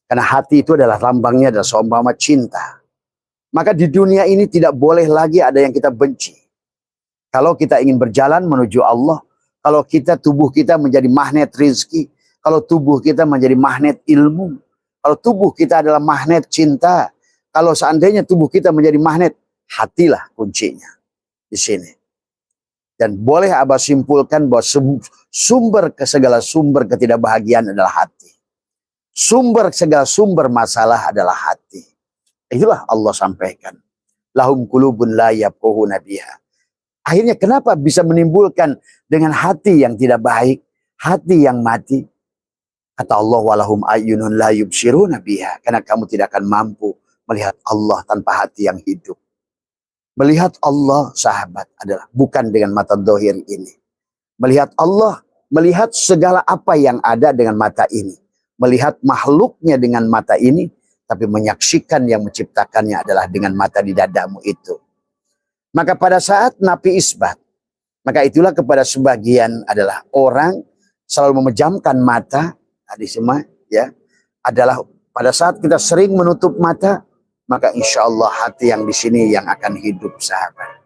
Karena hati itu adalah lambangnya adalah seumpama cinta. Maka di dunia ini tidak boleh lagi ada yang kita benci. Kalau kita ingin berjalan menuju Allah, kalau tubuh kita menjadi magnet rizki, kalau tubuh kita menjadi magnet ilmu, kalau tubuh kita adalah magnet cinta, kalau seandainya tubuh kita menjadi magnet, hatilah kuncinya di sini. Dan boleh Abah simpulkan bahwa segala sumber ketidakbahagiaan adalah hati. Segala sumber masalah adalah hati. Itulah Allah sampaikan. Lahum qulubun la yafqahuna biha. Akhirnya kenapa bisa menimbulkan dengan hati yang tidak baik, hati yang mati? Kata Allah, walahum ayyunun la yubsiruna biha. Karena kamu tidak akan mampu melihat Allah tanpa hati yang hidup. Melihat Allah, sahabat, adalah bukan dengan mata dohir ini. Melihat Allah, melihat segala apa yang ada dengan mata ini. Melihat makhluknya dengan mata ini, tapi menyaksikan yang menciptakannya adalah dengan mata di dadamu itu. Maka pada saat napi isbat, maka itulah kepada sebagian adalah orang selalu memejamkan mata, di semua ya, adalah pada saat kita sering menutup mata, maka insya Allah hati yang di sini yang akan hidup, sahabat.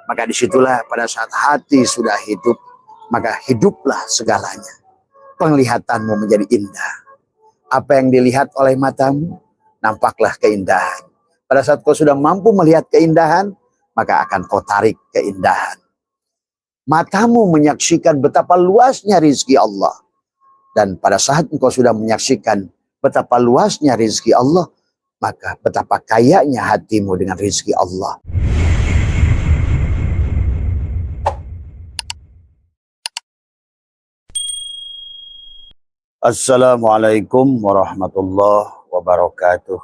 Maka disitulah pada saat hati sudah hidup, maka hiduplah segalanya. Penglihatanmu menjadi indah. Apa yang dilihat oleh matamu, nampaklah keindahan. Pada saat kau sudah mampu melihat keindahan, maka akan kau tarik keindahan. Matamu menyaksikan betapa luasnya rizki Allah. Dan pada saat engkau sudah menyaksikan betapa luasnya rizki Allah, maka betapa kayanya hatimu dengan rizki Allah. Assalamualaikum warahmatullahi wabarakatuh.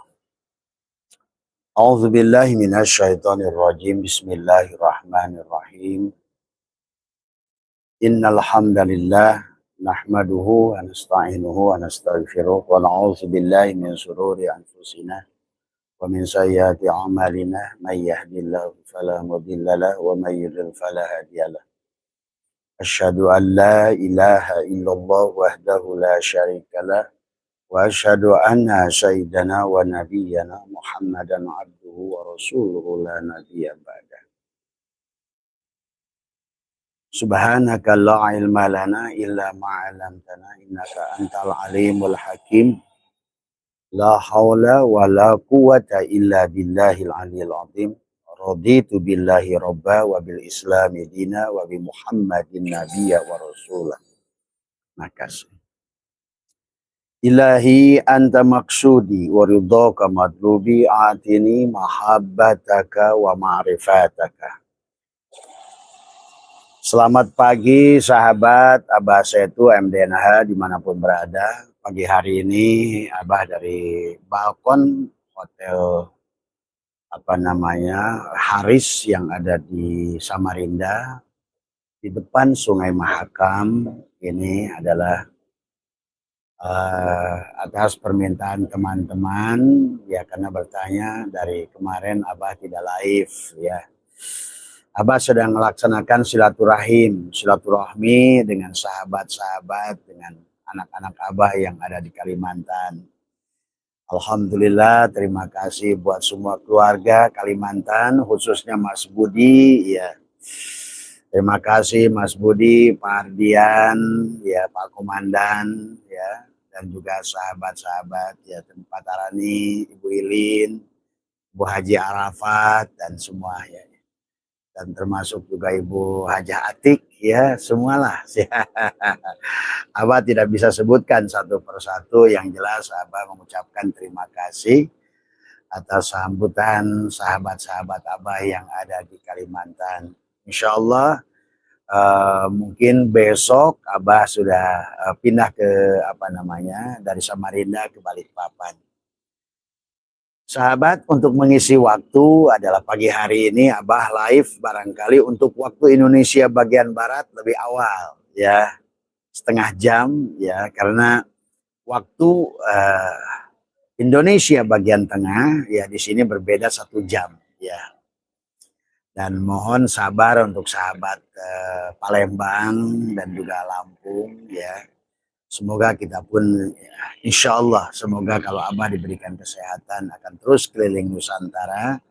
A'udzu billahi minasyaitonir rajim. Bismillahirrahmanirrahim. Innal hamdalillah nahmaduhu wa nasta'inuhu wa nastaghfiruh wa na'udzu billahi min shururi anfusina wa min sayyiati a'malina may yahdihillahu fala mudilla lahu wa may yudlil fala hadiyalah. Asyhadu an la ilaha illallah wahdahu la syarikalah wa asyhadu anna sayyidana wa nabiyyana Muhammadan abduhu wa rasuluhu la nabiyya ba'da. Subhanaka la ilma lana illa ma 'allamtana innaka antal alimul hakim. La haula wa la quwwata illa billahil aliyil azim. Raditu billahi robba wa bil islami dina wa bi muhammadin nabiyya wa rasulah. Makasih. Ilahi anta maksudi wa ridhaka madlubi atini mahabbataka wa ma'rifataka. Selamat pagi sahabat Abah Setu MDNH dimanapun berada. Pagi hari ini Abah dari balkon hotel Haris yang ada di Samarinda di depan Sungai Mahakam. Ini adalah atas permintaan teman-teman ya, karena bertanya dari kemarin Abah tidak live ya. Abah sedang melaksanakan silaturahmi dengan sahabat-sahabat, dengan anak-anak Abah yang ada di Kalimantan. Alhamdulillah, terima kasih buat semua keluarga Kalimantan, khususnya Mas Budi ya. Terima kasih Mas Budi, Pak Ardian, ya Pak Komandan ya, dan juga sahabat-sahabat ya, Pak Tarani, Ibu Ilin, Bu Haji Arafat dan semua ya. Dan termasuk juga Ibu Hajah Atik ya, semualah. Abah tidak bisa sebutkan satu persatu, yang jelas Abah mengucapkan terima kasih atas sambutan sahabat-sahabat Abah yang ada di Kalimantan. Insya Allah mungkin besok Abah sudah pindah ke dari Samarinda ke Balikpapan. Sahabat, untuk mengisi waktu adalah pagi hari ini Abah live barangkali untuk waktu Indonesia bagian Barat lebih awal ya, setengah jam ya, karena waktu Indonesia bagian tengah ya di sini berbeda 1 jam ya. Dan mohon sabar untuk sahabat Palembang dan juga Lampung ya. Semoga kita pun ya, insya Allah semoga kalau Abah diberikan kesehatan akan terus keliling Nusantara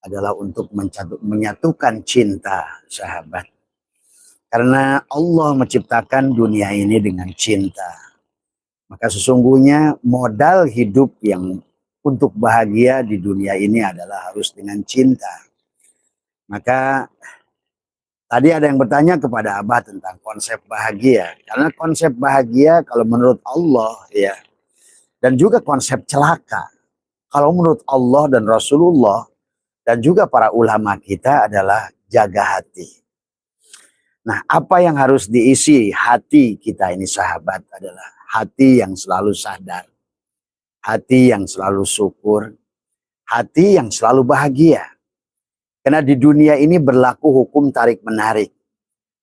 adalah untuk menyatukan cinta sahabat. Karena Allah menciptakan dunia ini dengan cinta. Maka sesungguhnya modal hidup yang untuk bahagia di dunia ini adalah harus dengan cinta. Maka tadi ada yang bertanya kepada Abah tentang konsep bahagia. Karena konsep bahagia kalau menurut Allah ya, dan juga konsep celaka. Kalau menurut Allah dan Rasulullah dan juga para ulama kita adalah jaga hati. Nah, apa yang harus diisi hati kita ini sahabat adalah hati yang selalu sadar, hati yang selalu syukur, hati yang selalu bahagia. Karena di dunia ini berlaku hukum tarik-menarik.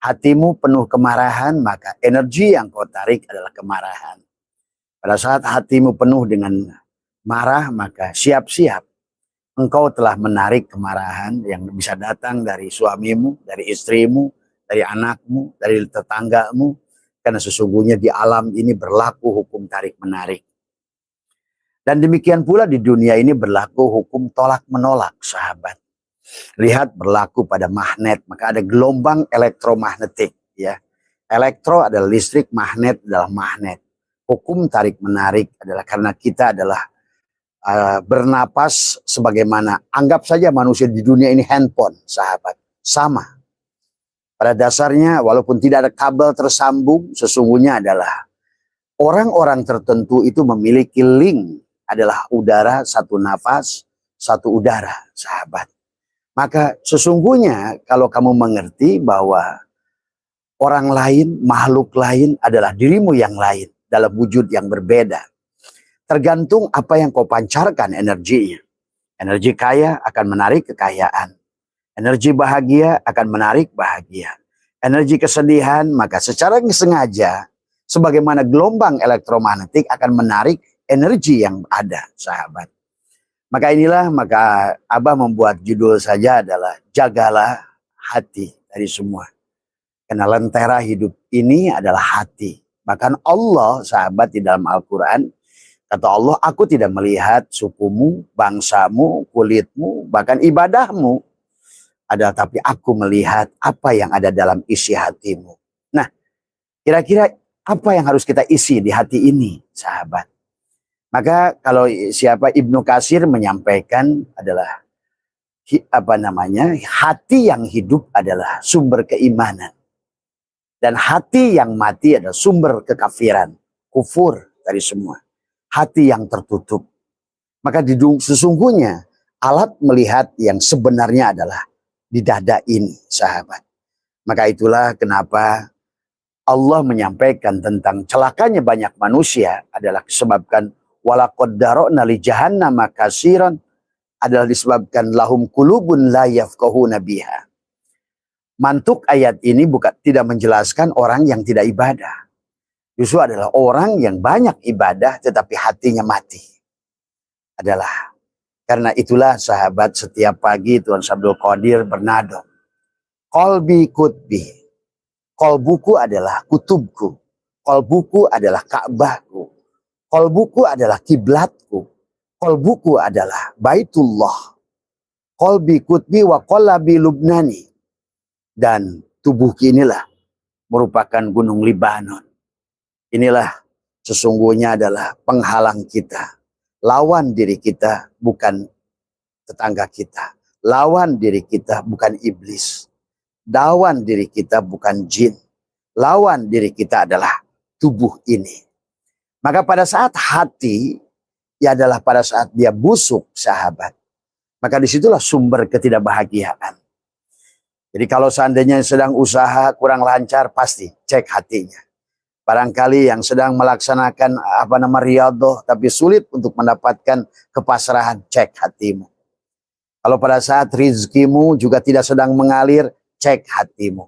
Hatimu penuh kemarahan, maka energi yang kau tarik adalah kemarahan. Pada saat hatimu penuh dengan marah, maka siap-siap engkau telah menarik kemarahan yang bisa datang dari suamimu, dari istrimu, dari anakmu, dari tetanggamu. Karena sesungguhnya di alam ini berlaku hukum tarik-menarik. Dan demikian pula di dunia ini berlaku hukum tolak-menolak, sahabat. Lihat berlaku pada magnet, maka ada gelombang elektromagnetik. Ya. Elektro adalah listrik, magnet adalah magnet. Hukum tarik-menarik adalah karena kita adalah bernapas sebagaimana, anggap saja manusia di dunia ini handphone, sahabat. Sama. Pada dasarnya walaupun tidak ada kabel tersambung, sesungguhnya adalah orang-orang tertentu itu memiliki link, adalah udara, satu nafas, satu udara, sahabat. Maka sesungguhnya kalau kamu mengerti bahwa orang lain, makhluk lain adalah dirimu yang lain dalam wujud yang berbeda. Tergantung apa yang kau pancarkan energinya. Energi kaya akan menarik kekayaan. Energi bahagia akan menarik bahagia. Energi kesedihan maka secara sengaja sebagaimana gelombang elektromagnetik akan menarik energi yang ada, sahabat. Maka inilah, maka Abah membuat judul saja adalah jagalah hati dari semua. Karena lentera hidup ini adalah hati. Bahkan Allah, sahabat, di dalam Al-Quran, kata Allah, aku tidak melihat sukumu, bangsamu, kulitmu, bahkan ibadahmu. Tapi aku melihat apa yang ada dalam isi hatimu. Nah, kira-kira apa yang harus kita isi di hati ini, sahabat? Maka kalau siapa Ibnu Katsir menyampaikan adalah hati yang hidup adalah sumber keimanan dan hati yang mati adalah sumber kekafiran, kufur dari semua. Hati yang tertutup. Maka sesungguhnya alat melihat yang sebenarnya adalah di dada ini, sahabat. Maka itulah kenapa Allah menyampaikan tentang celakanya banyak manusia adalah disebabkan walaqad dara'na li jahannama katsiran, adalah disebabkan lahum qulubun la yafqahuna biha. Mantuk ayat ini bukan tidak menjelaskan orang yang tidak ibadah. Justru adalah orang yang banyak ibadah tetapi hatinya mati. Adalah karena itulah sahabat setiap pagi Tuan Abdul Qadir bernado. Qalbi kutbi. Qalbuku adalah kutubku. Qalbuku adalah Ka'bahku. Qalbuku adalah kiblatku. Qalbuku adalah Baitullah. Qalbi kutbi wa qallabi lubnani. Dan tubuhku inilah merupakan gunung Libanon. Inilah sesungguhnya adalah penghalang kita. Lawan diri kita bukan tetangga kita. Lawan diri kita bukan iblis. Lawan diri kita bukan jin. Lawan diri kita adalah tubuh ini. Maka pada saat hati, ya adalah pada saat dia busuk, sahabat. Maka disitulah sumber ketidakbahagiaan. Jadi kalau seandainya sedang usaha kurang lancar, pasti cek hatinya. Barangkali yang sedang melaksanakan riyadhah, tapi sulit untuk mendapatkan kepasrahan, cek hatimu. Kalau pada saat rizkimu juga tidak sedang mengalir, cek hatimu.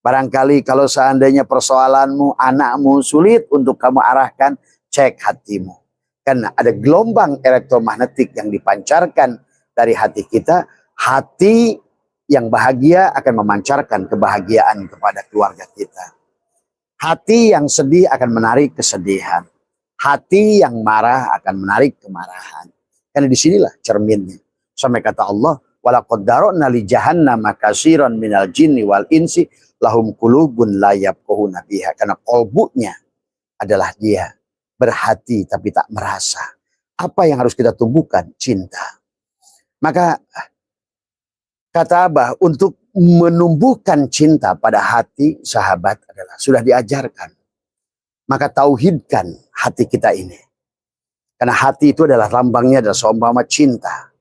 Barangkali kalau seandainya persoalanmu, anakmu sulit untuk kamu arahkan, cek hatimu. Karena ada gelombang elektromagnetik yang dipancarkan dari hati kita. Hati yang bahagia akan memancarkan kebahagiaan kepada keluarga kita. Hati yang sedih akan menarik kesedihan. Hati yang marah akan menarik kemarahan. Karena disinilah cerminnya. Sampai kata Allah, walaqad dara'na li jahannama katsiran minal jinni wal insi lahum qulubun la yafqahuna biha. Karena kolbunya adalah dia berhati tapi tak merasa. Apa yang harus kita tumbuhkan? Cinta. Maka kata Abah, untuk menumbuhkan cinta pada hati sahabat adalah sudah diajarkan. Maka tauhidkan hati kita ini. Karena hati itu adalah lambangnya adalah seumpama cinta.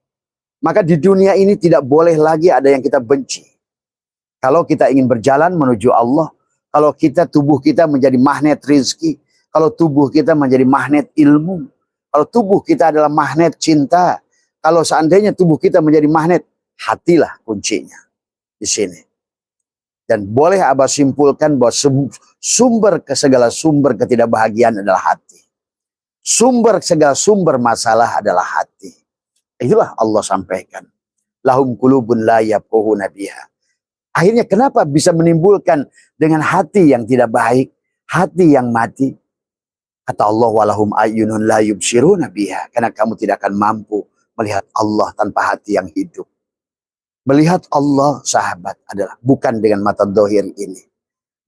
Maka di dunia ini tidak boleh lagi ada yang kita benci. Kalau kita ingin berjalan menuju Allah, kalau tubuh kita menjadi magnet rizki, kalau tubuh kita menjadi magnet ilmu, kalau tubuh kita adalah magnet cinta, kalau seandainya tubuh kita menjadi magnet, hatilah kuncinya di sini. Dan boleh Abah simpulkan bahwa segala sumber ketidakbahagiaan adalah hati. Segala sumber masalah adalah hati. Itulah Allah sampaikan. Lahum qulubun la yafqahuna biha. Akhirnya kenapa bisa menimbulkan dengan hati yang tidak baik, hati yang mati? Kata Allah, walahum ayyunun la yubsiruna biha. Karena kamu tidak akan mampu melihat Allah tanpa hati yang hidup. Melihat Allah, sahabat, adalah bukan dengan mata dohir ini.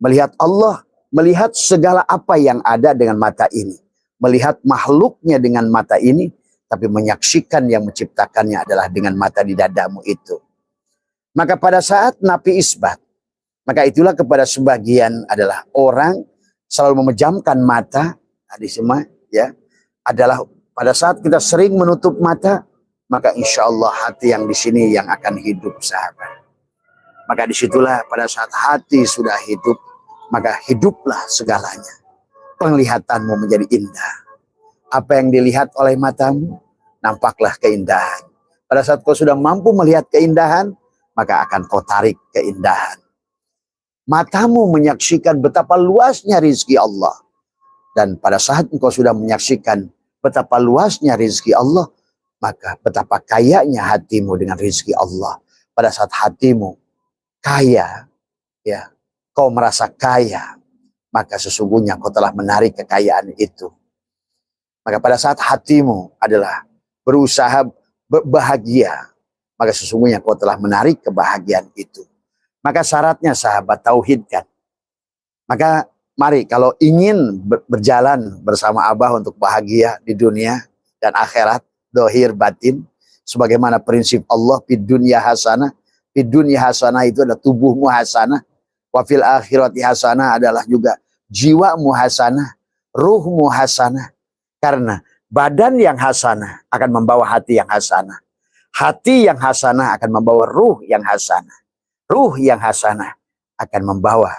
Melihat Allah, melihat segala apa yang ada dengan mata ini. Melihat makhluknya dengan mata ini, tapi menyaksikan yang menciptakannya adalah dengan mata di dadamu itu. Maka pada saat napi isbat, maka itulah kepada sebagian adalah orang selalu memejamkan mata, tadi semua ya, adalah pada saat kita sering menutup mata, maka insya Allah hati yang di sini yang akan hidup, sahabat. Maka disitulah pada saat hati sudah hidup, maka hiduplah segalanya. Penglihatanmu menjadi indah. Apa yang dilihat oleh matamu, nampaklah keindahan. Pada saat kau sudah mampu melihat keindahan, maka akan kau tarik keindahan. Matamu menyaksikan betapa luasnya rizki Allah. Dan pada saat engkau sudah menyaksikan betapa luasnya rizki Allah, maka betapa kayanya hatimu dengan rizki Allah. Pada saat hatimu kaya, ya, kau merasa kaya, maka sesungguhnya kau telah menarik kekayaan itu. Maka pada saat hatimu adalah berusaha bahagia, maka sesungguhnya kau telah menarik kebahagiaan itu. Maka syaratnya sahabat tauhidkan. Maka mari kalau ingin berjalan bersama Abah untuk bahagia di dunia dan akhirat, dohir batin, sebagaimana prinsip Allah, fid dunya hasanah. Fid dunya hasanah itu adalah tubuhmu hasanah. Wa fil akhirati hasanah adalah juga jiwamu hasanah, ruhmu hasanah. Karena badan yang hasanah akan membawa hati yang hasanah. Hati yang hasanah akan membawa ruh yang hasanah. Ruh yang hasanah akan membawa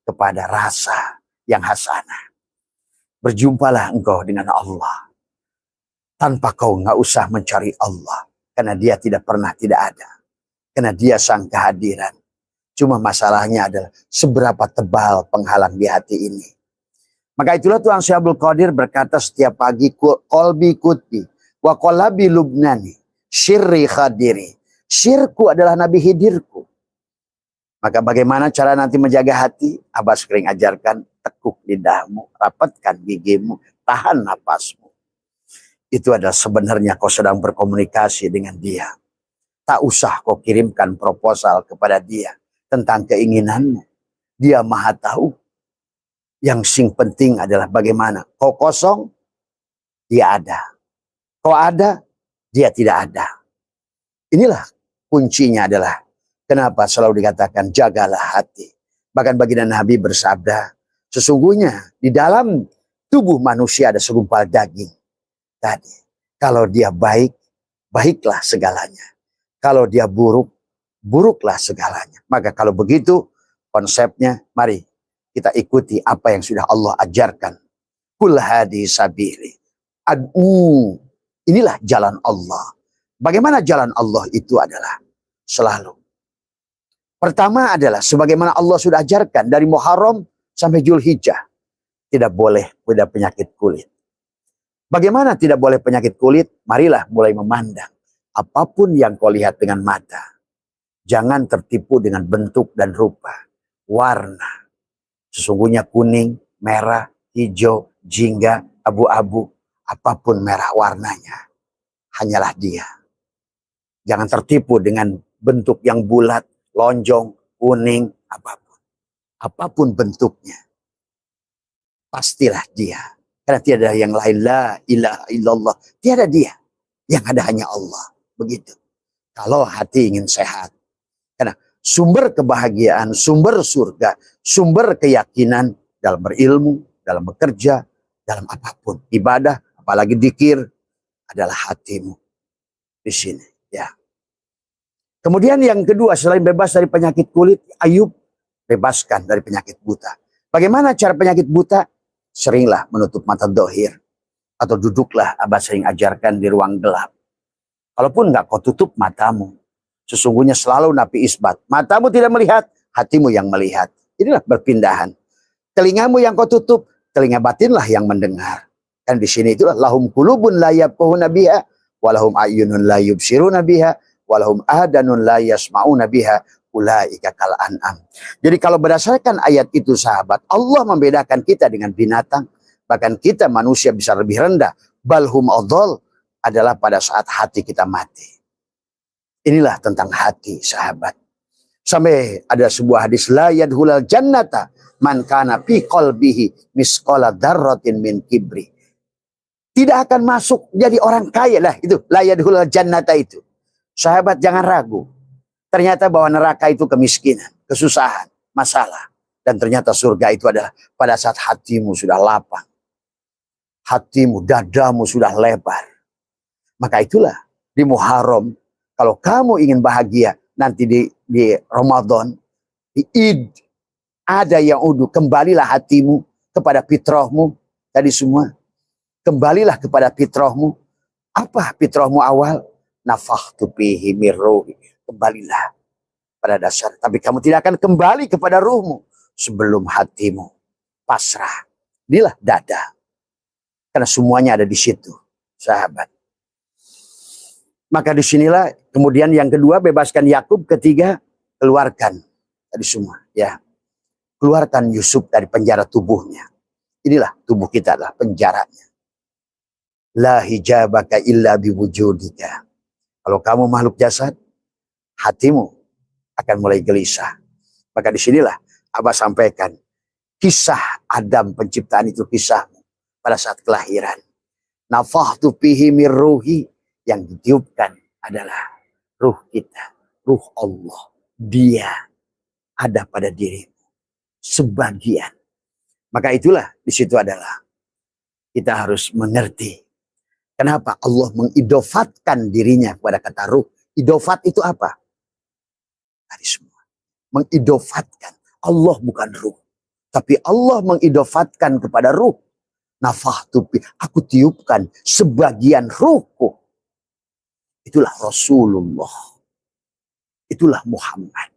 kepada rasa yang hasanah. Berjumpalah engkau dengan Allah. Tanpa kau nggak usah mencari Allah. Karena dia tidak pernah tidak ada. Karena dia sang kehadiran. Cuma masalahnya adalah seberapa tebal penghalang di hati ini. Maka itulah Tuhan Syekh Abdul Qadir berkata setiap pagi, qalbi kutbi wa qalabi lubnani syirri khadiri. Syirku adalah Nabi Hidirku. Maka bagaimana cara nanti menjaga hati? Abah sering ajarkan, tekuk lidahmu, rapatkan gigimu, tahan napasmu. Itu adalah sebenarnya kau sedang berkomunikasi dengan dia. Tak usah kau kirimkan proposal kepada dia tentang keinginanmu. Dia maha tahu. Yang sing penting adalah bagaimana kau kosong, dia ada. Kau ada, dia tidak ada. Inilah kuncinya adalah kenapa selalu dikatakan jagalah hati. Bahkan baginda Nabi bersabda, sesungguhnya di dalam tubuh manusia ada segumpal daging. Tadi, kalau dia baik, baiklah segalanya. Kalau dia buruk, buruklah segalanya. Maka kalau begitu konsepnya, mari kita ikuti apa yang sudah Allah ajarkan. Kul hadi sabili. Inilah jalan Allah. Bagaimana jalan Allah itu adalah selalu. Pertama adalah sebagaimana Allah sudah ajarkan dari Muharram sampai Zulhijjah. Tidak boleh ada penyakit kulit. Bagaimana tidak boleh penyakit kulit? Marilah mulai memandang. Apapun yang kau lihat dengan mata. Jangan tertipu dengan bentuk dan rupa. Warna. Sesungguhnya kuning, merah, hijau, jingga, abu-abu, apapun merah warnanya, hanyalah dia. Jangan tertipu dengan bentuk yang bulat, lonjong, kuning, apapun. Apapun bentuknya, pastilah dia. Karena tiada yang lain, la ilaha illallah. Tiada dia. Yang ada hanya Allah. Begitu. Kalau hati ingin sehat. Karena sumber kebahagiaan, sumber surga, sumber keyakinan dalam berilmu, dalam bekerja, dalam apapun. Ibadah, apalagi dzikir, adalah hatimu. Di sini. Ya. Kemudian yang kedua, selain bebas dari penyakit kulit, Ayub bebaskan dari penyakit buta. Bagaimana cara penyakit buta? Seringlah menutup mata dohir. Atau duduklah, Abah sering ajarkan di ruang gelap. Kalaupun nggak kau tutup matamu, sesungguhnya selalu napi isbat. Matamu tidak melihat, hatimu yang melihat. Inilah berpindahan. Telingamu yang kau tutup, telinga batinlah yang mendengar. Dan di sini itulah lahum qulubun la yafqahuna biha, walahum ayyunun la yubsiruna biha, walahum adanun la yasma'una biha, ulaika kal an'am. Jadi kalau berdasarkan ayat itu sahabat, Allah membedakan kita dengan binatang. Bahkan kita manusia bisa lebih rendah. Balhum adhal adalah pada saat hati kita mati. Inilah tentang hati sahabat. Sampai ada sebuah hadis, la yadkhulul jannata man kana fi qalbihi misqala dzarratin min kibri. Tidak akan masuk jadi orang kaya lah itu, la yadkhulul jannata itu. Sahabat jangan ragu. Ternyata bahwa neraka itu kemiskinan, kesusahan, masalah. Dan ternyata surga itu adalah pada saat hatimu sudah lapang. Hatimu, dadamu sudah lebar. Maka itulah di Muharram, kalau kamu ingin bahagia nanti di Ramadan, di Id, ada yang udu, kembalilah hatimu kepada fitrahmu tadi semua. Kembalilah kepada fitrahmu. Apa fitrahmu awal? Nafakhtu fihi mir ruhi. Kembalilah pada dasar. Tapi kamu tidak akan kembali kepada ruhmu sebelum hatimu pasrah. Inilah dada. Karena semuanya ada di situ, sahabat. Maka disinilah kemudian yang kedua, bebaskan Yakub. Ketiga, keluarkan tadi semua, ya. Keluarkan Yusuf dari penjara tubuhnya. Inilah tubuh kita adalah penjaranya. La hijabaka illa biwujudika. Kalau kamu makhluk jasad, hatimu akan mulai gelisah. Maka disinilah Abah sampaikan kisah Adam penciptaan itu, kisahmu pada saat kelahiran. Nafakhtu fihi mir ruhi. Yang ditiupkan adalah ruh kita, ruh Allah. Dia ada pada dirimu, sebagian. Maka itulah di situ adalah kita harus mengerti kenapa Allah mengidofatkan dirinya kepada kata ruh. Idofat itu apa? Tadi semua. Mengidofatkan. Allah bukan ruh. Tapi Allah mengidofatkan kepada ruh. Nafakhtu fihi, aku tiupkan sebagian ruhku. Itulah Rasulullah. Itulah Muhammad.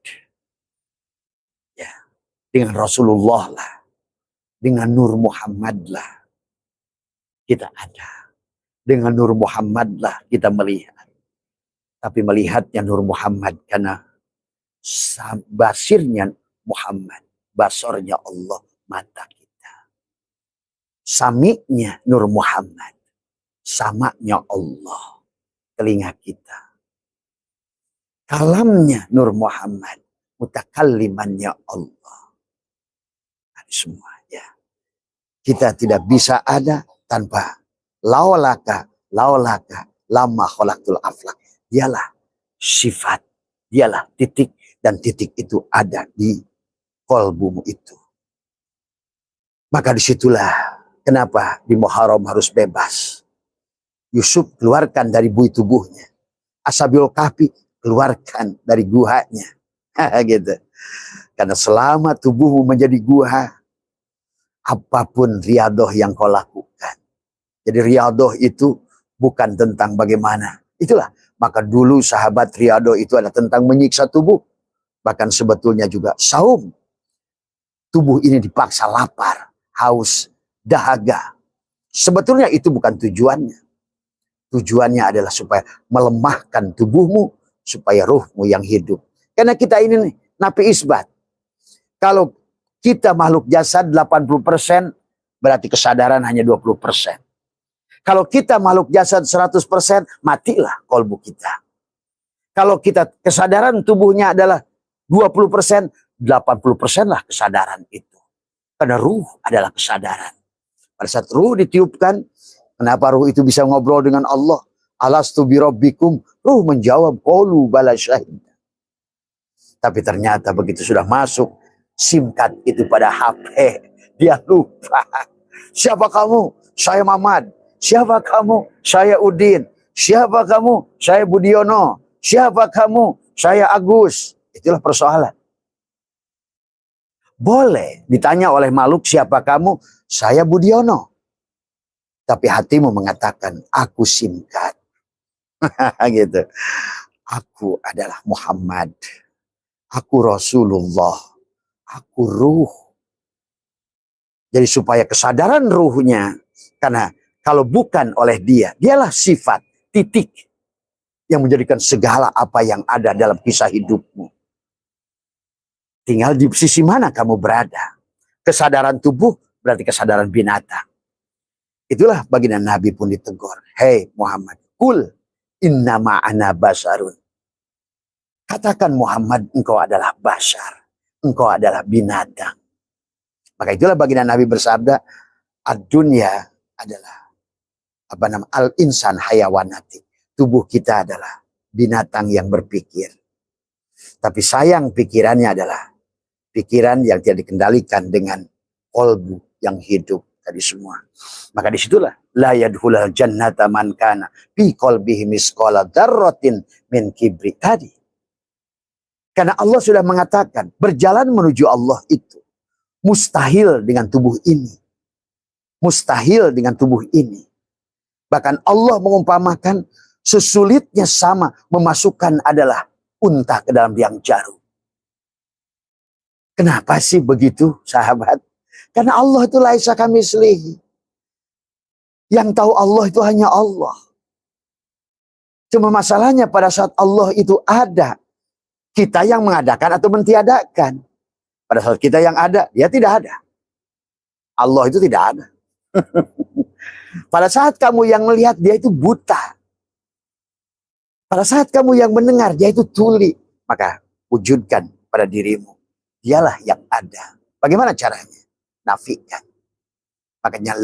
Ya, dengan Rasulullah lah. Dengan Nur Muhammad lah kita ada. Dengan Nur Muhammad lah kita melihat. Tapi melihatnya Nur Muhammad karena basirnya Muhammad. Basornya Allah, mata kita. Sami'nya Nur Muhammad. Samanya Allah, telinga kita. Kalamnya Nur Muhammad, mutakallimannya Allah. Ini semua, ya. Kita tidak bisa ada tanpa laulaka lama khalaqtul aflak. Dialah sifat, dialah titik, dan titik itu ada di kolbumu itu. Maka disitulah kenapa di Muharram harus bebas. Yusuf keluarkan dari bui tubuhnya. Ashabil Kahfi keluarkan dari guhanya. Gitu. Karena selama tubuhmu menjadi guha, apapun riadoh yang kau lakukan. Jadi riadoh itu bukan tentang bagaimana. Itulah. Maka dulu sahabat riadoh itu adalah tentang menyiksa tubuh. Bahkan sebetulnya juga saum. Tubuh ini dipaksa lapar, haus, dahaga. Sebetulnya itu bukan tujuannya. Tujuannya adalah supaya melemahkan tubuhmu, supaya ruhmu yang hidup. Karena kita ini napi isbat. Kalau kita makhluk jasad 80%, berarti kesadaran hanya 20%. Kalau kita makhluk jasad 100%, matilah kolbu kita. Kalau kita kesadaran tubuhnya adalah 20%, 80% lah kesadaran itu. Karena ruh adalah kesadaran. Pada saat ruh ditiupkan, kenapa ruh itu bisa ngobrol dengan Allah? Alastu birabbikum, ruh menjawab, qalu bala syahid. Tapi ternyata begitu sudah masuk SIM card itu pada HP, dia lupa. Siapa kamu? Saya Mamat. Siapa kamu? Saya Udin. Siapa kamu? Saya Budiono. Siapa kamu? Saya Agus. Itulah persoalan. Boleh ditanya oleh makhluk, siapa kamu? Saya Budiono. Tapi hatimu mengatakan, aku SIM card. Gitu. Aku adalah Muhammad. Aku Rasulullah. Aku ruh. Jadi supaya kesadaran ruhnya, karena kalau bukan oleh dia, dialah sifat, titik, yang menjadikan segala apa yang ada dalam kisah hidupmu. Tinggal di sisi mana kamu berada. Kesadaran tubuh berarti kesadaran binatang. Itulah baginda Nabi pun ditegur. Hei Muhammad, kul innama ana basarun. Katakan Muhammad, engkau adalah basar. Engkau adalah binatang. Maka itulah baginda Nabi bersabda, ad-dunya adalah al-insan hayawanati. Tubuh kita adalah binatang yang berpikir. Tapi sayang pikirannya adalah pikiran yang tidak dikendalikan dengan kolbu yang hidup tadi semua. Maka disitulah la yadkhulul jannata man kana fi qalbihi misqala dzarratin min kibri tadi. Karena Allah sudah mengatakan berjalan menuju Allah itu mustahil dengan tubuh ini. Mustahil dengan tubuh ini. Bahkan Allah mengumpamakan sesulitnya sama memasukkan adalah unta ke dalam biang jarum. Kenapa sih begitu, sahabat? Karena Allah itu laisa kamitslihi. Yang tahu Allah itu hanya Allah. Cuma masalahnya pada saat Allah itu ada, kita yang mengadakan atau mentiadakan. Pada saat kita yang ada, dia tidak ada. Allah itu tidak ada. Pada saat kamu yang melihat, dia itu buta. Pada saat kamu yang mendengar, dia itu tuli. Maka wujudkan pada dirimu. Dialah yang ada. Bagaimana caranya? Nafikan. Makanya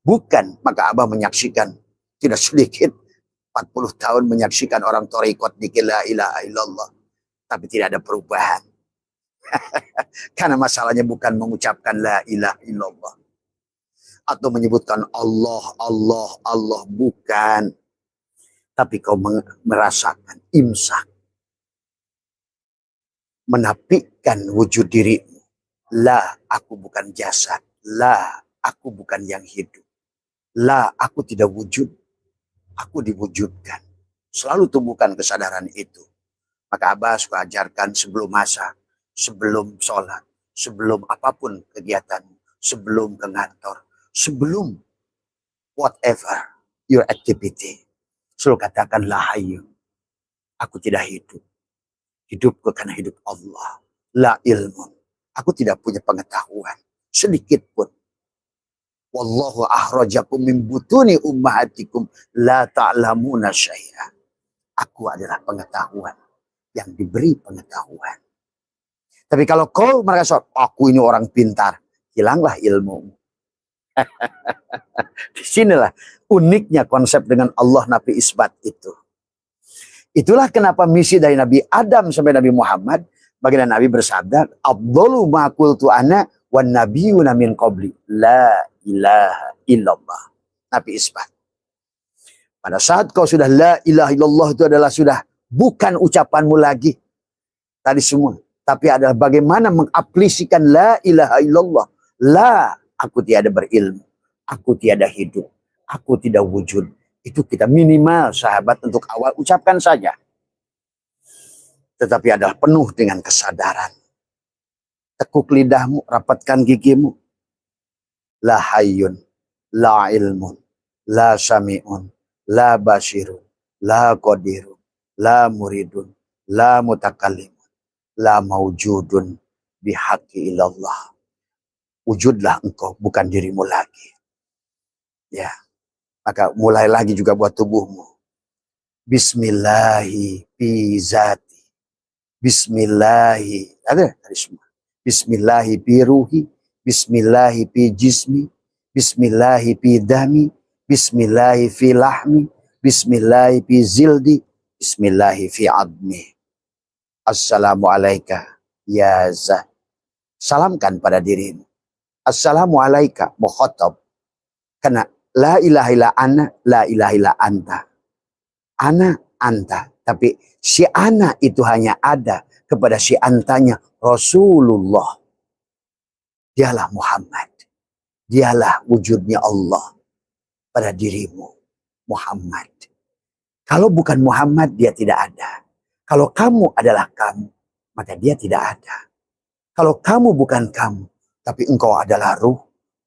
bukan. Maka Abah menyaksikan tidak sedikit 40 tahun menyaksikan orang torikot di la ilaha illallah. Tapi tidak ada perubahan. Karena masalahnya bukan mengucapkan la ilaha illallah. Atau menyebutkan Allah, Allah, Allah. Bukan. Tapi kau merasakan imsak. Menafikan wujud dirimu. La, aku bukan jasad. La, aku bukan yang hidup. La, aku tidak wujud. Aku diwujudkan. Selalu tumbuhkan kesadaran itu. Maka Abah suka ajarkan sebelum masak, sebelum sholat, sebelum apapun kegiatan, sebelum ke kantor, sebelum whatever your activity. Selalu katakan la hayyu. Aku tidak hidup. Hidupku karena hidup Allah. La ilmun. Aku tidak punya pengetahuan. Sedikit pun. Wallahu ahrajakum min butuni ummahatikum la ta'lamuna syai'a. Aku adalah pengetahuan. Yang diberi pengetahuan. Tapi kalau kau merasa aku ini orang pintar, hilanglah ilmu. Disinilah uniknya konsep dengan Allah Nabi Isbat itu. Itulah kenapa misi dari Nabi Adam sampai Nabi Muhammad, baginda Nabi bersabda, "Afdalu ma qultu ana wan nabiyyuna min qabli, la ilaha illallah." Nabi Isbat. Pada saat kau sudah la ilaha illallah itu adalah sudah bukan ucapanmu lagi tadi semua, tapi adalah bagaimana mengaplisikan la ilaha illallah. La, aku tiada berilmu, aku tiada hidup, aku tidak wujud. Itu kita minimal sahabat untuk awal ucapkan saja. Tetapi adalah penuh dengan kesadaran. Tekuk lidahmu, rapatkan gigimu. La hayyun, la ilmun, la sami'un, la basirun, la qadirun, la muridun, la mutakallimun, la maujudun, bihaqi ilallah. Wujudlah engkau, bukan dirimu lagi. Ya, maka mulai lagi juga buat tubuhmu. Bismillahi fi zati. Bismillahi. Ada dari semua. Bismillahi fi ruhi. Bismillahi fi jismi. Bismillahi fi dami. Bismillahi fi lahmi. Bismillahi fi zildi. Bismillahi fi admi. Assalamualaikum ya zah. Salamkan pada dirimu. Assalamualaikum mukhatab. Karena la ilaha illa ana, la ilaha illa anta. Ana, anta. Tapi si ana itu hanya ada kepada si antanya Rasulullah. Dialah Muhammad. Dialah wujudnya Allah pada dirimu, Muhammad. Kalau bukan Muhammad, dia tidak ada. Kalau kamu adalah kamu, maka dia tidak ada. Kalau kamu bukan kamu, tapi engkau adalah ruh,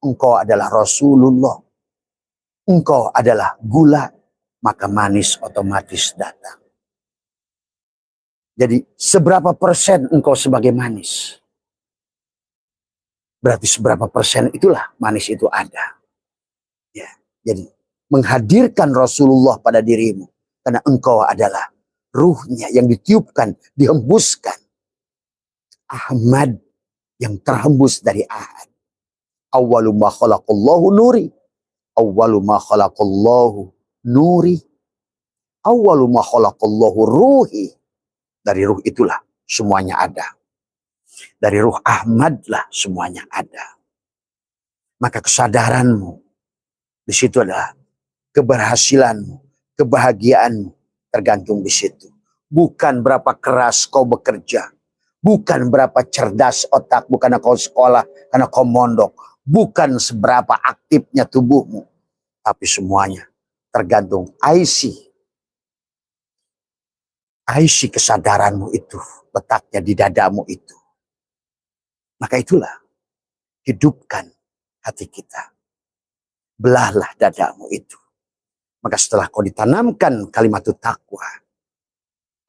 engkau adalah Rasulullah, engkau adalah gula, maka manis otomatis datang. Jadi seberapa persen engkau sebagai manis? Berarti seberapa persen itulah manis itu ada. Ya, jadi menghadirkan Rasulullah pada dirimu. Karena engkau adalah ruhnya yang ditiupkan, dihembuskan. Ahmad yang terhembus dari Ahad. Awwalu ma khalaqallahu nuri. Awwalu ma khalaqallahu nuri. Awwalu ma khalaqallahu ruhi. Dari ruh itulah semuanya ada. Dari ruh Ahmad lah semuanya ada. Maka kesadaranmu di situ adalah keberhasilanmu, kebahagiaanmu tergantung di situ. Bukan berapa keras kau bekerja. Bukan berapa cerdas otakmu karena kau sekolah, karena kau mondok. Bukan seberapa aktifnya tubuhmu. Tapi semuanya tergantung IC kesadaranmu itu. Letaknya di dadamu itu. Maka itulah. Hidupkan hati kita. Belahlah dadamu itu. Maka setelah kau ditanamkan kalimatul taqwa,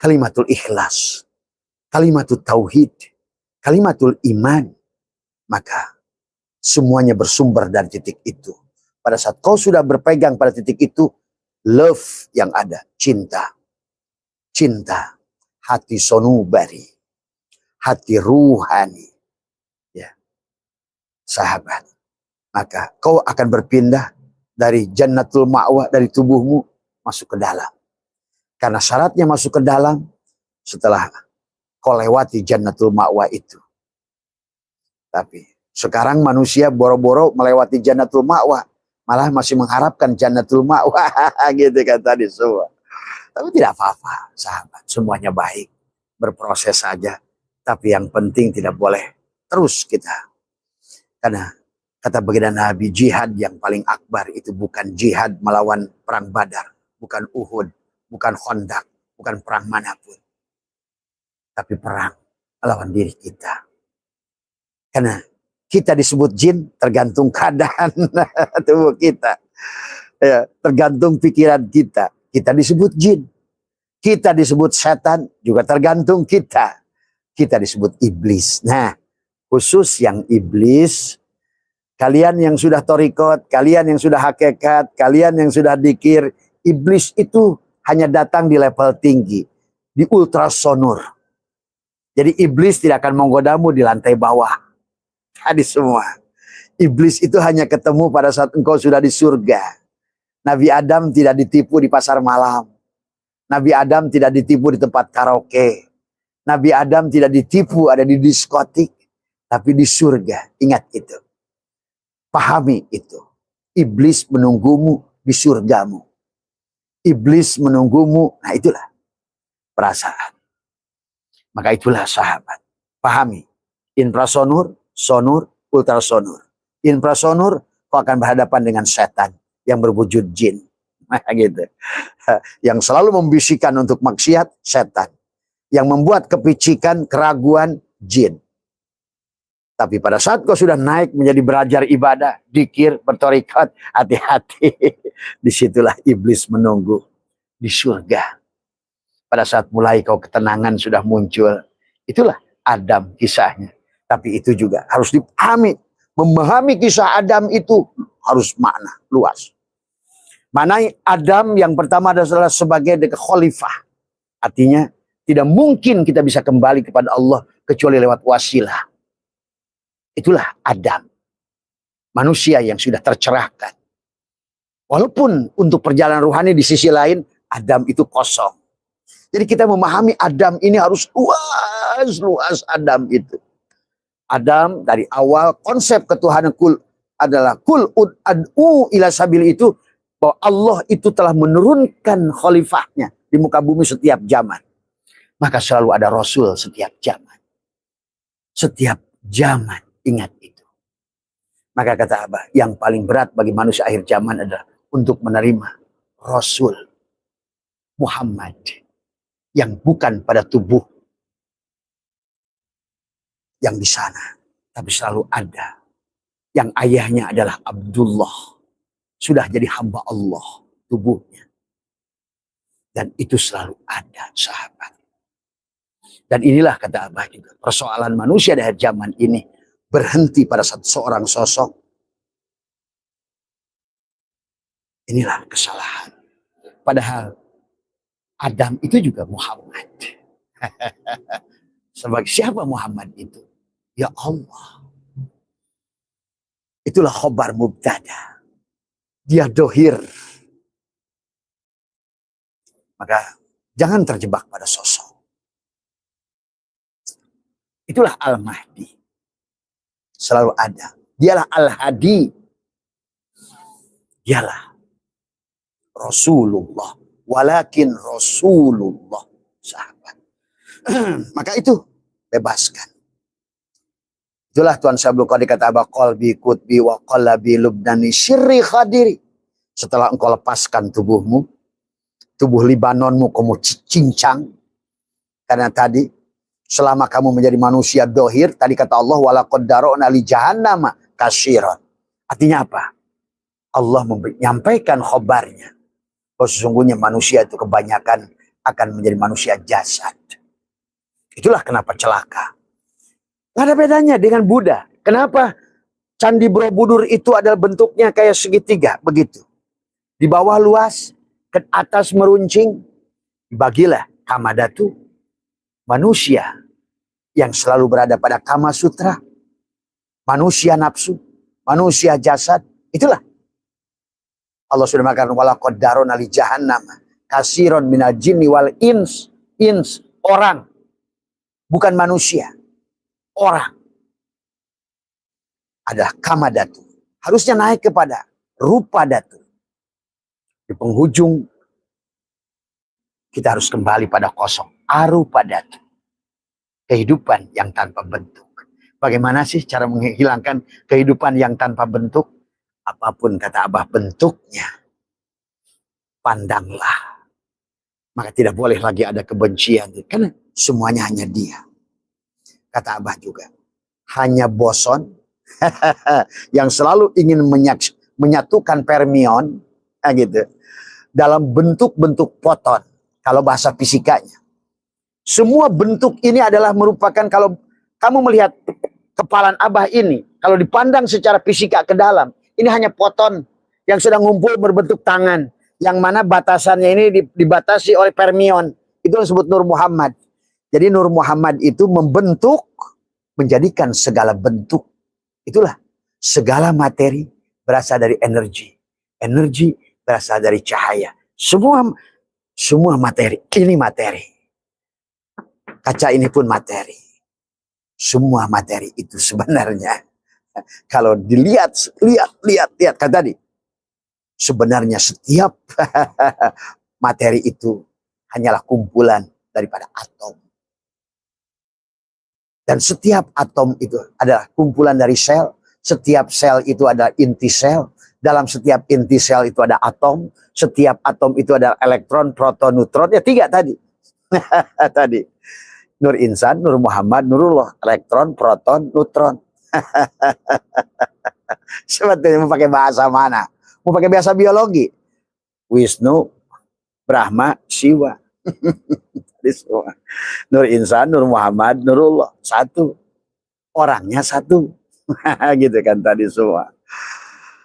kalimatul ikhlas, kalimatul tauhid, kalimatul iman, maka semuanya bersumber dari titik itu. Pada saat kau sudah berpegang pada titik itu, love yang ada, cinta. Cinta, hati sonubari, hati ruhani. Ya, sahabat. Maka kau akan berpindah dari jannatul ma'wah, dari tubuhmu masuk ke dalam. Karena syaratnya masuk ke dalam setelah kau lewati jannatul ma'wah itu. Tapi sekarang manusia boro-boro melewati jannatul ma'wah, malah masih mengharapkan jannatul ma'wah gitu kan tadi semua. Tapi tidak apa-apa, sahabat, semuanya baik, berproses saja. Tapi yang penting tidak boleh terus kita. Karena kata baginda Nabi, jihad yang paling akbar itu bukan jihad melawan perang Badar, bukan Uhud, bukan Khandaq, bukan perang manapun. Tapi perang melawan diri kita. Karena kita disebut jin tergantung keadaan tubuh kita. Ya, tergantung pikiran kita. Kita disebut jin. Kita disebut setan juga tergantung kita. Kita disebut iblis. Nah, khusus yang iblis, kalian yang sudah torikot, kalian yang sudah hakikat, kalian yang sudah dikir, iblis itu hanya datang di level tinggi, di ultrasonur. Jadi iblis tidak akan menggodamu di lantai bawah. Tadi semua. Iblis itu hanya ketemu pada saat engkau sudah di surga. Nabi Adam tidak ditipu di pasar malam. Nabi Adam tidak ditipu di tempat karaoke. Nabi Adam tidak ditipu ada di diskotik. Tapi di surga. Ingat itu. Pahami itu. Iblis menunggumu di surgamu. Iblis menunggumu. Nah itulah perasaan. Maka itulah sahabat. Pahami. Infrasonur, sonur, ultrasonur. Infrasonur, kau akan berhadapan dengan setan yang berwujud jin. Nah, gitu. Yang selalu membisikkan untuk maksiat, setan. Yang membuat kepicikan, keraguan, jin. Tapi pada saat kau sudah naik menjadi belajar ibadah, dikir, bertorikat, hati-hati. Disitulah iblis menunggu di surga. Pada saat mulai kau ketenangan sudah muncul. Itulah Adam kisahnya. Tapi itu juga harus dipahami. Memahami kisah Adam itu harus makna luas. Mana Adam yang pertama adalah sebagai khalifah. Artinya tidak mungkin kita bisa kembali kepada Allah kecuali lewat wasilah. Itulah Adam. Manusia yang sudah tercerahkan. Walaupun untuk perjalanan rohani di sisi lain, Adam itu kosong. Jadi kita memahami Adam ini harus luas Adam itu. Adam dari awal konsep ketuhanan adalah kul ad'u ila sabil itu, bahwa Allah itu telah menurunkan khalifahnya di muka bumi setiap zaman. Maka selalu ada Rasul setiap zaman. Setiap zaman ingat itu. Maka kata Abah, yang paling berat bagi manusia akhir zaman adalah untuk menerima Rasul Muhammad yang bukan pada tubuh yang di sana, tapi selalu ada. Yang ayahnya adalah Abdullah, sudah jadi hamba Allah tubuhnya. Dan itu selalu ada, sahabat. Dan inilah kata Abah juga, persoalan manusia di akhir zaman ini berhenti pada seorang sosok. Inilah kesalahan. Padahal Adam itu juga Muhammad. Sebagai siapa Muhammad itu? Ya Allah. Itulah khobar mubtada. Dia dohir. Maka jangan terjebak pada sosok. Itulah Al-Mahdi. Selalu ada. Dialah Al-Hadi. Dialah Rasulullah. Walakin Rasulullah. Sahabat. Maka itu bebaskan. Itulah Tuhan Syabul Qadir kata Abah, qalbi kutbi wa qallabi lubdani syirri khadiri. Setelah engkau lepaskan tubuhmu, tubuh Libanonmu kamu cincang. Karena tadi selama kamu menjadi manusia dohir, tadi kata Allah walaqad dara'na li jahannama katsiran. Artinya apa? Allah menyampaikan khobarnya bahwa sesungguhnya manusia itu kebanyakan akan menjadi manusia jasad. Itulah kenapa celaka. Gak ada bedanya dengan Buddha. Kenapa Candi Borobudur itu adalah bentuknya kayak segitiga begitu. Di bawah luas, ke atas meruncing. Bagilah Kamadatu, manusia yang selalu berada pada Kama Sutra, manusia nafsu, manusia jasad. Itulah Allah sudah mengatakan walaqad darana li jahannam katsiran minal jinni wal ins. Ins, orang, bukan manusia. Orang adalah Kamadatu. Harusnya naik kepada rupa datu. Di penghujung kita harus kembali pada kosong. Arupa datu. Kehidupan yang tanpa bentuk. Bagaimana sih cara menghilangkan kehidupan yang tanpa bentuk? Apapun kata Abah bentuknya, pandanglah. Maka tidak boleh lagi ada kebencian. Karena semuanya hanya dia. Kata Abah juga, hanya boson yang selalu ingin menyatukan fermion gitu, dalam bentuk-bentuk foton. Kalau bahasa fisikanya, semua bentuk ini adalah merupakan, kalau kamu melihat kepalan Abah ini, kalau dipandang secara fisika ke dalam, ini hanya foton yang sedang ngumpul berbentuk tangan, yang mana batasannya ini dibatasi oleh fermion. Itu disebut Nur Muhammad. Jadi Nur Muhammad itu membentuk, menjadikan segala bentuk. Itulah segala materi berasal dari energi. Energi berasal dari cahaya. Semua materi, ini materi. Kaca ini pun materi. Semua materi itu sebenarnya, kalau lihat kan tadi, sebenarnya setiap materi itu hanyalah kumpulan daripada atom. Dan setiap atom itu adalah kumpulan dari sel. Setiap sel itu adalah inti sel. Dalam setiap inti sel itu ada atom. Setiap atom itu ada elektron, proton, neutron. Ya 3 tadi. Tadi. Nur Insan, Nur Muhammad, Nurullah. Elektron, proton, neutron. Sebetulnya mau pakai bahasa mana? Mau pakai bahasa biologi? Wisnu, Brahma, Siwa. Nur Insan, Nur Muhammad, Nurullah. 1. orangnya satu. Gitu kan tadi semua.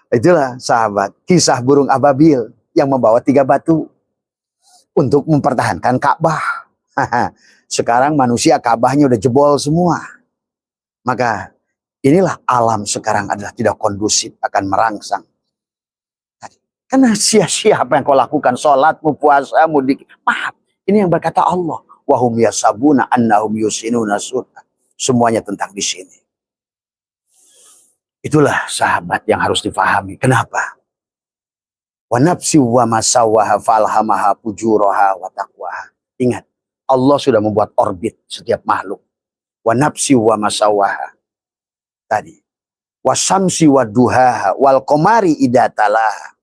Itulah sahabat, kisah burung ababil yang membawa 3 batu untuk mempertahankan Ka'bah. Sekarang manusia Ka'bahnya udah jebol semua. Maka inilah alam sekarang adalah tidak kondusif, akan merangsang. Karena sia-sia apa yang kau lakukan, sholatmu, puasamu, maaf. Ini yang berkata Allah. Wahum yasabuna annahum yusinuna sunna. Semuanya tentang di sini. Itulah sahabat yang harus difahami. Kenapa? Wa nafsi wa masawaha falhamaha fujuraha wa taqwaha. Ingat, Allah sudah membuat orbit setiap makhluk. Wa nafsi wa masawaha. Tadi. Wa samsi wa duhaha wal qamari idatalaha.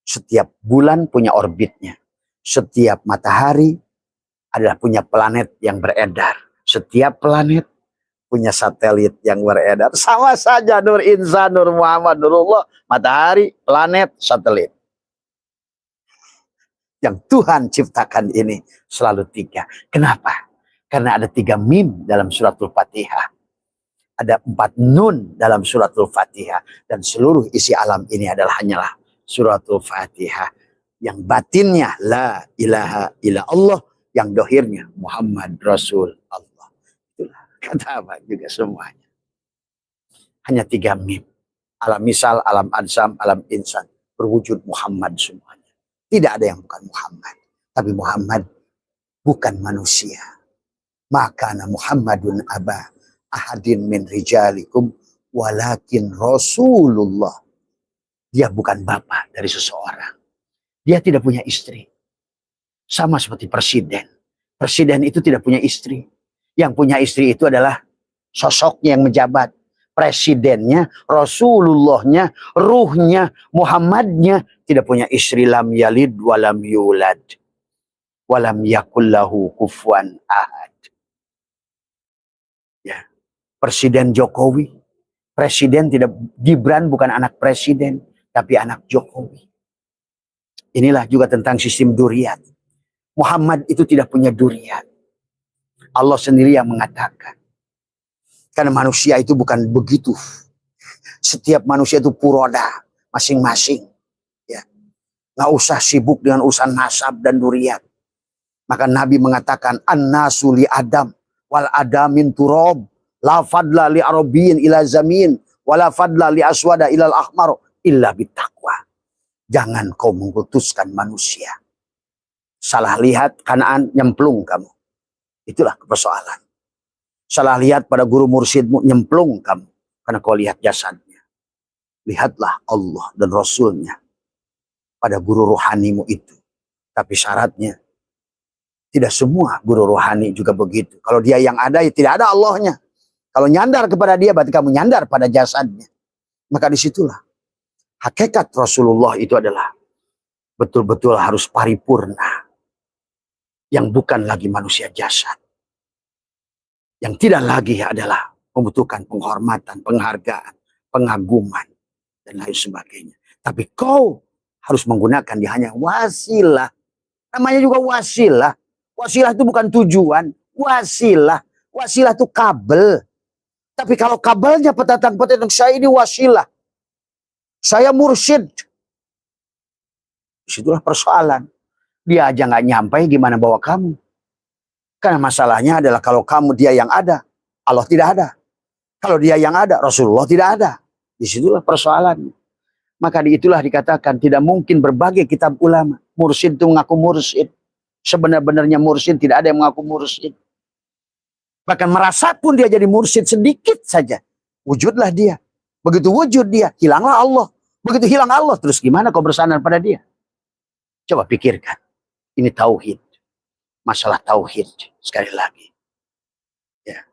Setiap bulan punya orbitnya. Setiap matahari adalah punya planet yang beredar. Setiap planet punya satelit yang beredar. Sama saja Nur Insan, Nur Muhammad, Nurullah. Matahari, planet, satelit. Yang Tuhan ciptakan ini selalu 3. Kenapa? Karena ada 3 mim dalam suratul Fatihah. Ada 4 nun dalam suratul Fatihah. Dan seluruh isi alam ini adalah hanyalah suratul Fatihah. Yang batinnya la ilaha illa Allah. Yang dohirnya Muhammad Rasul Allah. Itulah kata apa juga semuanya. Hanya 3 mim. Alam misal, alam ansam, alam insan. Berwujud Muhammad semuanya. Tidak ada yang bukan Muhammad. Tapi Muhammad bukan manusia. Maka Muhammadun aba ahadin min rijalikum walakin Rasulullah. Dia bukan bapak dari seseorang. Dia tidak punya istri. Sama seperti presiden. Presiden itu tidak punya istri. Yang punya istri itu adalah sosoknya yang menjabat. Presidennya, Rasulullahnya, ruhnya, Muhammadnya tidak punya istri. Lam yalid walam yulad. Walam yakullahu kufuwan ahad. Ya. Presiden Jokowi. Presiden tidak, Gibran bukan anak presiden. Tapi anak Jokowi. Inilah juga tentang sistem duriat. Muhammad itu tidak punya duriat. Allah sendiri yang mengatakan. Karena manusia itu bukan begitu. Setiap manusia itu puroda. Masing-masing. Ya. Nggak usah sibuk dengan urusan nasab dan duriat. Maka Nabi mengatakan. An-nasu li Adam. Wal adamin turob. La fadla li arabiyin ila zamin. Wala fadla li aswada ilal ahmar. Illa bitaqwa. Jangan kau mengutuskan manusia. Salah lihat Kanaan nyemplung kamu. Itulah persoalan. Salah lihat pada guru mursyidmu nyemplung kamu. Karena kau lihat jasadnya. Lihatlah Allah dan Rasulnya. Pada guru rohanimu itu. Tapi syaratnya. Tidak semua guru rohani juga begitu. Kalau dia yang ada ya tidak ada Allahnya. Kalau nyandar kepada dia berarti kamu nyandar pada jasadnya. Maka disitulah. Hakikat Rasulullah itu adalah. Betul-betul harus paripurna. Yang bukan lagi manusia jasad. Yang tidak lagi adalah membutuhkan penghormatan, penghargaan, pengaguman, dan lain sebagainya. Tapi kau harus menggunakan dia hanya wasilah. Namanya juga wasilah. Wasilah itu bukan tujuan. Wasilah. Wasilah itu kabel. Tapi kalau kabelnya petatang-petatang, saya ini wasilah. Saya mursyid. Disitulah persoalan. Dia aja nggak nyampai gimana bawa kamu. Karena masalahnya adalah kalau kamu dia yang ada, Allah tidak ada. Kalau dia yang ada, Rasulullah tidak ada. Disitulah persoalannya. Maka itulah dikatakan tidak mungkin berbagai kitab ulama. Mursyid itu mengaku mursyid. Sebenar-benarnya mursyid tidak ada yang mengaku mursyid. Bahkan merasa pun dia jadi mursyid sedikit saja. Wujudlah dia. Begitu wujud dia, hilanglah Allah. Begitu hilang Allah, terus gimana kau bersandar pada dia? Coba pikirkan. Ini tauhid. Masalah tauhid. Sekali lagi. Ya.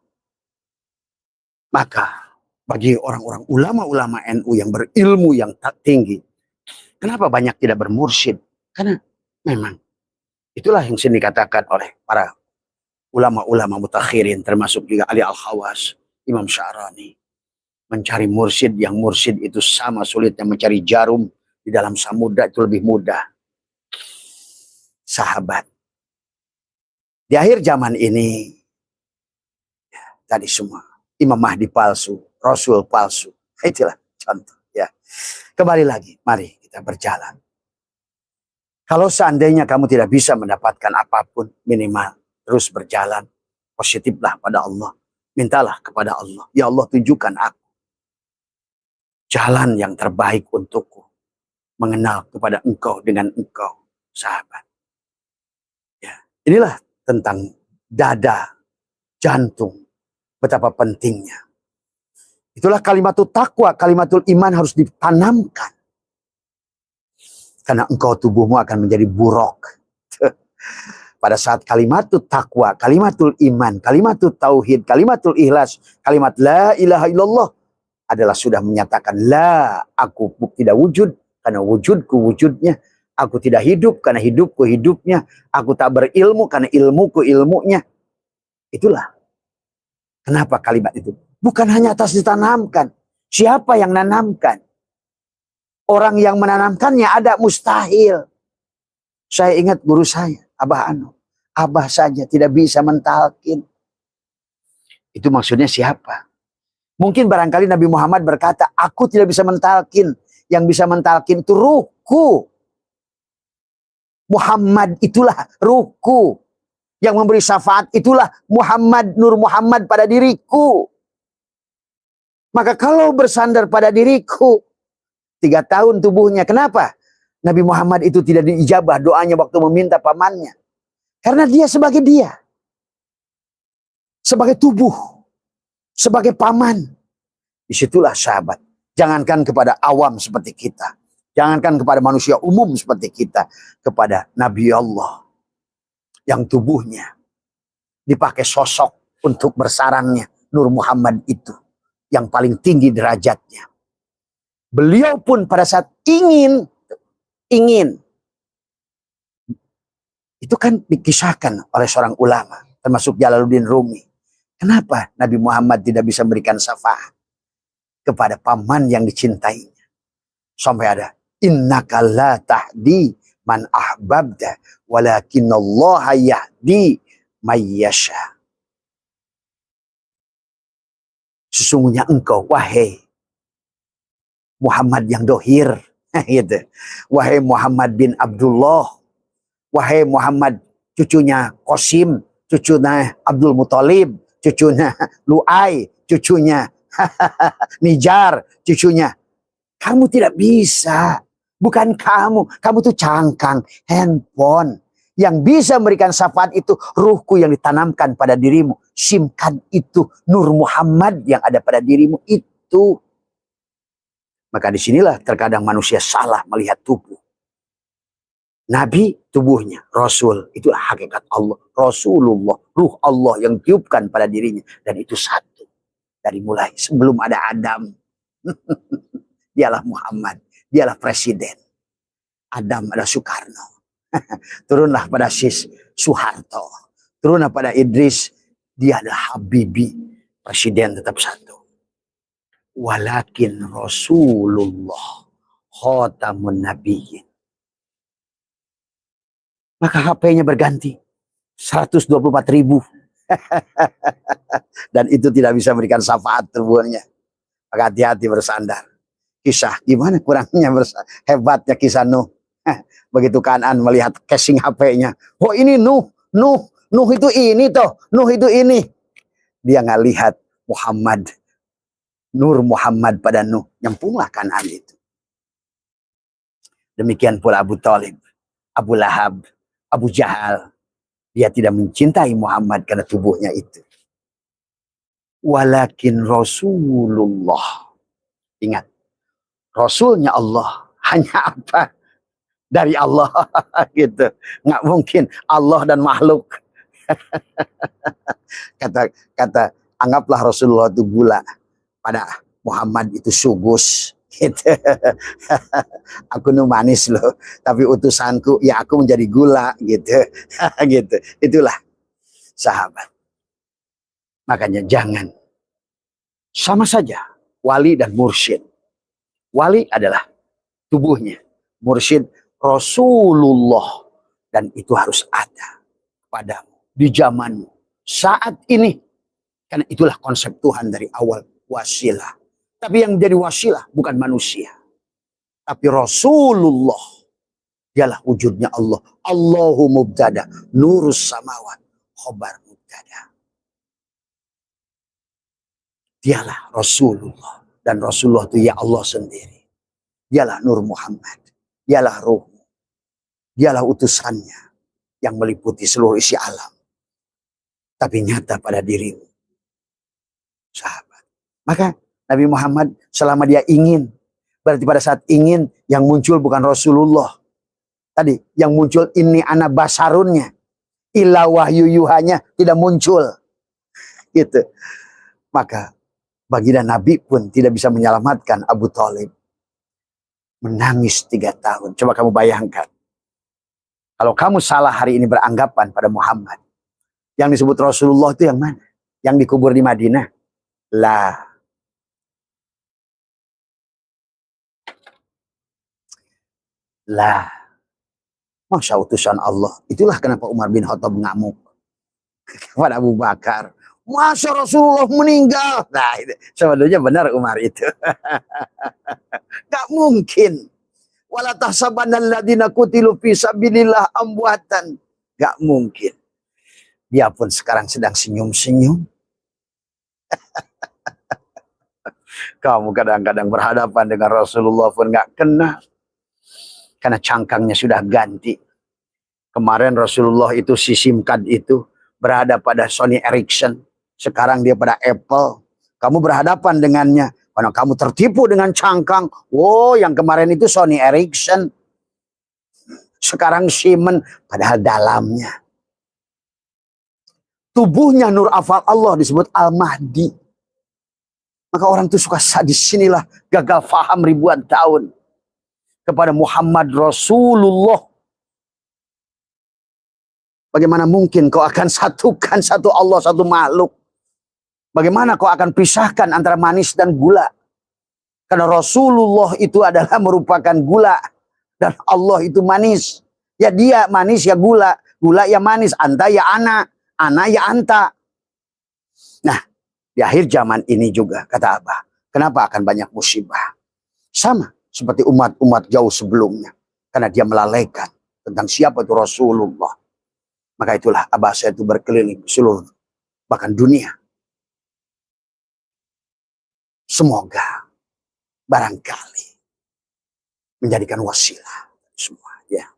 Maka bagi orang-orang ulama-ulama NU yang berilmu yang tinggi. Kenapa banyak tidak bermursyid? Karena memang itulah yang sini dikatakan oleh para ulama-ulama mutakhirin. Termasuk juga Ali Al-Khawas, Imam Sya'rani. Mencari mursyid yang mursyid itu sama sulitnya mencari jarum di dalam samudra, itu lebih mudah. Sahabat. Di akhir zaman ini, ya, tadi semua Imam Mahdi palsu, Rasul palsu. Itulah contoh ya. Kembali lagi, mari kita berjalan. Kalau seandainya kamu tidak bisa mendapatkan apapun, minimal terus berjalan. Positiflah pada Allah. Mintalah kepada Allah. Ya Allah, tunjukkan aku jalan yang terbaik untukku. Mengenal kepada engkau dengan engkau, sahabat. Ya, inilah tentang dada, jantung. Betapa pentingnya. Itulah kalimatul takwa, kalimatul iman harus ditanamkan. Karena engkau tubuhmu akan menjadi buruk. Pada saat kalimatul takwa, kalimatul iman, kalimatul tauhid, kalimatul ikhlas, kalimat la ilaha illallah adalah sudah menyatakan la, aku tidak wujud karena wujudku wujudnya. Aku tidak hidup karena hidupku hidupnya. Aku tak berilmu karena ilmuku ilmunya. Itulah kenapa kalimat itu. Bukan hanya atas ditanamkan. Siapa yang menanamkan? Orang yang menanamkannya ada, mustahil. Saya ingat guru saya, Abah Anu. Abah saja tidak bisa mentalkin. Itu maksudnya siapa? Mungkin barangkali Nabi Muhammad berkata, aku tidak bisa mentalkin. Yang bisa mentalkin itu ruhku. Muhammad itulah ruhku. Yang memberi syafaat itulah Muhammad, Nur Muhammad pada diriku. Maka kalau bersandar pada diriku, 3 tahun tubuhnya. Kenapa? Nabi Muhammad itu tidak diijabah doanya waktu meminta pamannya. Karena dia sebagai dia. Sebagai tubuh. Sebagai paman. Disitulah sahabat. Jangankan kepada awam seperti kita. Jangankan kepada manusia umum seperti kita. Kepada Nabi Allah. Yang tubuhnya dipakai sosok untuk bersarangnya. Nur Muhammad itu. Yang paling tinggi derajatnya. Beliau pun pada saat ingin itu kan dikisahkan oleh seorang ulama termasuk Jalaluddin Rumi. Kenapa Nabi Muhammad tidak bisa memberikan syafaat kepada paman yang dicintainya? Sampai ada innaka la tahdi man ahbabta walakinallaha yahdi may yasha. Sesungguhnya engkau wahai Muhammad yang dohir, gitu. Wahai Muhammad bin Abdullah, wahai Muhammad cucunya Qasim, cucunya Abdul Muthalib, cucunya Lu'ai, cucunya Nijar, cucunya. Kamu tidak bisa, bukan kamu tuh cangkang, handphone. Yang bisa memberikan syafaat itu ruhku yang ditanamkan pada dirimu. Simkan itu Nur Muhammad yang ada pada dirimu itu. Maka disinilah terkadang manusia salah melihat tubuh. Nabi tubuhnya, Rasul itulah hakikat Allah. Rasulullah, ruh Allah yang tiupkan pada dirinya. Dan itu satu. Dari mulai sebelum ada Adam. Dialah Muhammad, dialah presiden. Adam ada Soekarno. Turunlah pada Soeharto. Turunlah pada Idris, dia adalah Habibie. Presiden tetap satu. Walakin Rasulullah khatamun nabiyyin. Maka HP-nya berganti 124.000. Dan itu tidak bisa memberikan syafaat tubuhnya. Maka hati-hati bersandar. Kisah gimana kurangnya hebatnya kisah Nuh. Begitu Kan'an melihat casing HP-nya. Oh ini Nuh itu ini toh. Nuh itu ini. Dia nggak lihat Muhammad. Nur Muhammad pada Nuh. Nyempunglah Kan'an itu. Demikian pula Abu Thalib, Abu Lahab, Abu Jahal. Dia tidak mencintai Muhammad karena tubuhnya itu. Walakin Rasulullah. Ingat. Rasulnya Allah. Hanya apa? Dari Allah. Gitu. Nggak mungkin Allah dan makhluk. Kata anggaplah Rasulullah itu gula. Pada Muhammad itu sugus. Gitu. Aku nu manis loh. Tapi utusanku ya aku menjadi gula. Gitu. Gitu. Itulah sahabat. Makanya jangan. Sama saja. Wali dan mursyid. Wali adalah tubuhnya. Mursyid Rasulullah. Dan itu harus ada padamu. Di zamanmu. Saat ini. Karena itulah konsep Tuhan dari awal, wasilah. Tapi yang menjadi wasilah bukan manusia, tapi Rasulullah. Dialah wujudnya Allah. Allahu mubtada, nurus samawat, khobar mubtada. Dialah Rasulullah. Dan Rasulullah itu ya Allah sendiri. Dialah Nur Muhammad. Dialah ruhmu. Dialah utusannya yang meliputi seluruh isi alam. Tapi nyata pada dirimu, sahabat. Maka Nabi Muhammad selama dia ingin, berarti pada saat ingin yang muncul bukan Rasulullah. Tadi yang muncul ini ana basarunnya. Ila wahyu yuhanya tidak muncul. Gitu. Maka baginda Nabi pun tidak bisa menyelamatkan Abu Thalib. Menangis 3 tahun. Coba kamu bayangkan. Kalau kamu salah hari ini beranggapan pada Muhammad. Yang disebut Rasulullah itu yang mana? Yang dikubur di Madinah? Lah. Lah. Masya utusan Allah. Itulah kenapa Umar bin Khattab ngamuk kepada Abu Bakar. Masa Rasulullah meninggal? Nah, itu sebenarnya benar Umar itu. Gak mungkin. Wala tahsabanal ladzina qutilu fi sabilillah amwatan. Gak mungkin. Dia pun sekarang sedang senyum-senyum. Kamu kadang-kadang berhadapan dengan Rasulullah pun gak kenal. Karena cangkangnya sudah ganti. Kemarin Rasulullah itu si SIM card itu berada pada Sony Ericsson. Sekarang dia pada Apple. Kamu berhadapan dengannya. Karena kamu tertipu dengan cangkang. Oh, yang kemarin itu Sony Ericsson. Sekarang Siemens. Padahal dalamnya. Tubuhnya Nur Afal Allah disebut Al-Mahdi. Maka orang itu suka disinilah gagal faham ribuan tahun. Kepada Muhammad Rasulullah. Bagaimana mungkin kau akan satukan satu Allah, satu makhluk? Bagaimana kau akan pisahkan antara manis dan gula? Karena Rasulullah itu adalah merupakan gula. Dan Allah itu manis. Ya dia manis ya gula. Gula ya manis. Anta ya ana. Ana ya anta. Nah, di akhir zaman ini juga, kata Abah. Kenapa akan banyak musibah? Sama seperti umat-umat jauh sebelumnya. Karena dia melalaikan tentang siapa itu Rasulullah. Maka itulah Abah saya itu berkeliling seluruh bahkan dunia. Semoga barangkali menjadikan wasilah semua. Ya,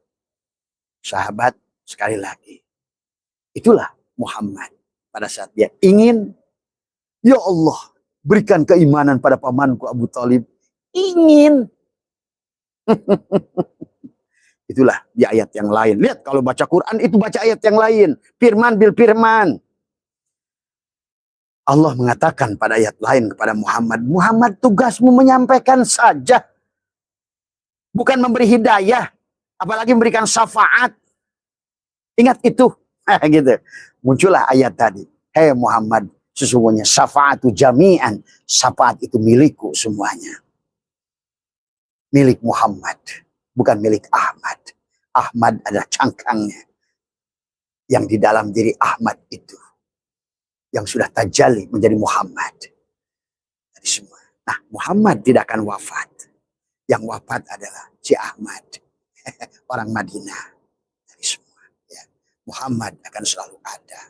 sahabat, sekali lagi. Itulah Muhammad pada saat dia ingin, ya Allah berikan keimanan pada pamanku Abu Thalib. Ingin. Itulah di ayat yang lain. Lihat kalau baca Quran itu baca ayat yang lain. Firman bil firman. Allah mengatakan pada ayat lain kepada Muhammad. Muhammad tugasmu menyampaikan saja. Bukan memberi hidayah. Apalagi memberikan syafaat. Ingat itu. Gitu. Muncullah ayat tadi. Hei Muhammad. Sesungguhnya syafaatu jami'an. Syafaat itu milikku semuanya. Milik Muhammad. Bukan milik Ahmad. Ahmad adalah cangkangnya. Yang di dalam diri Ahmad itu. Yang sudah tajalli menjadi Muhammad. Dari semua. Nah, Muhammad tidak akan wafat. Yang wafat adalah si Ahmad. Orang Madinah. Dari semua. Ya. Muhammad akan selalu ada.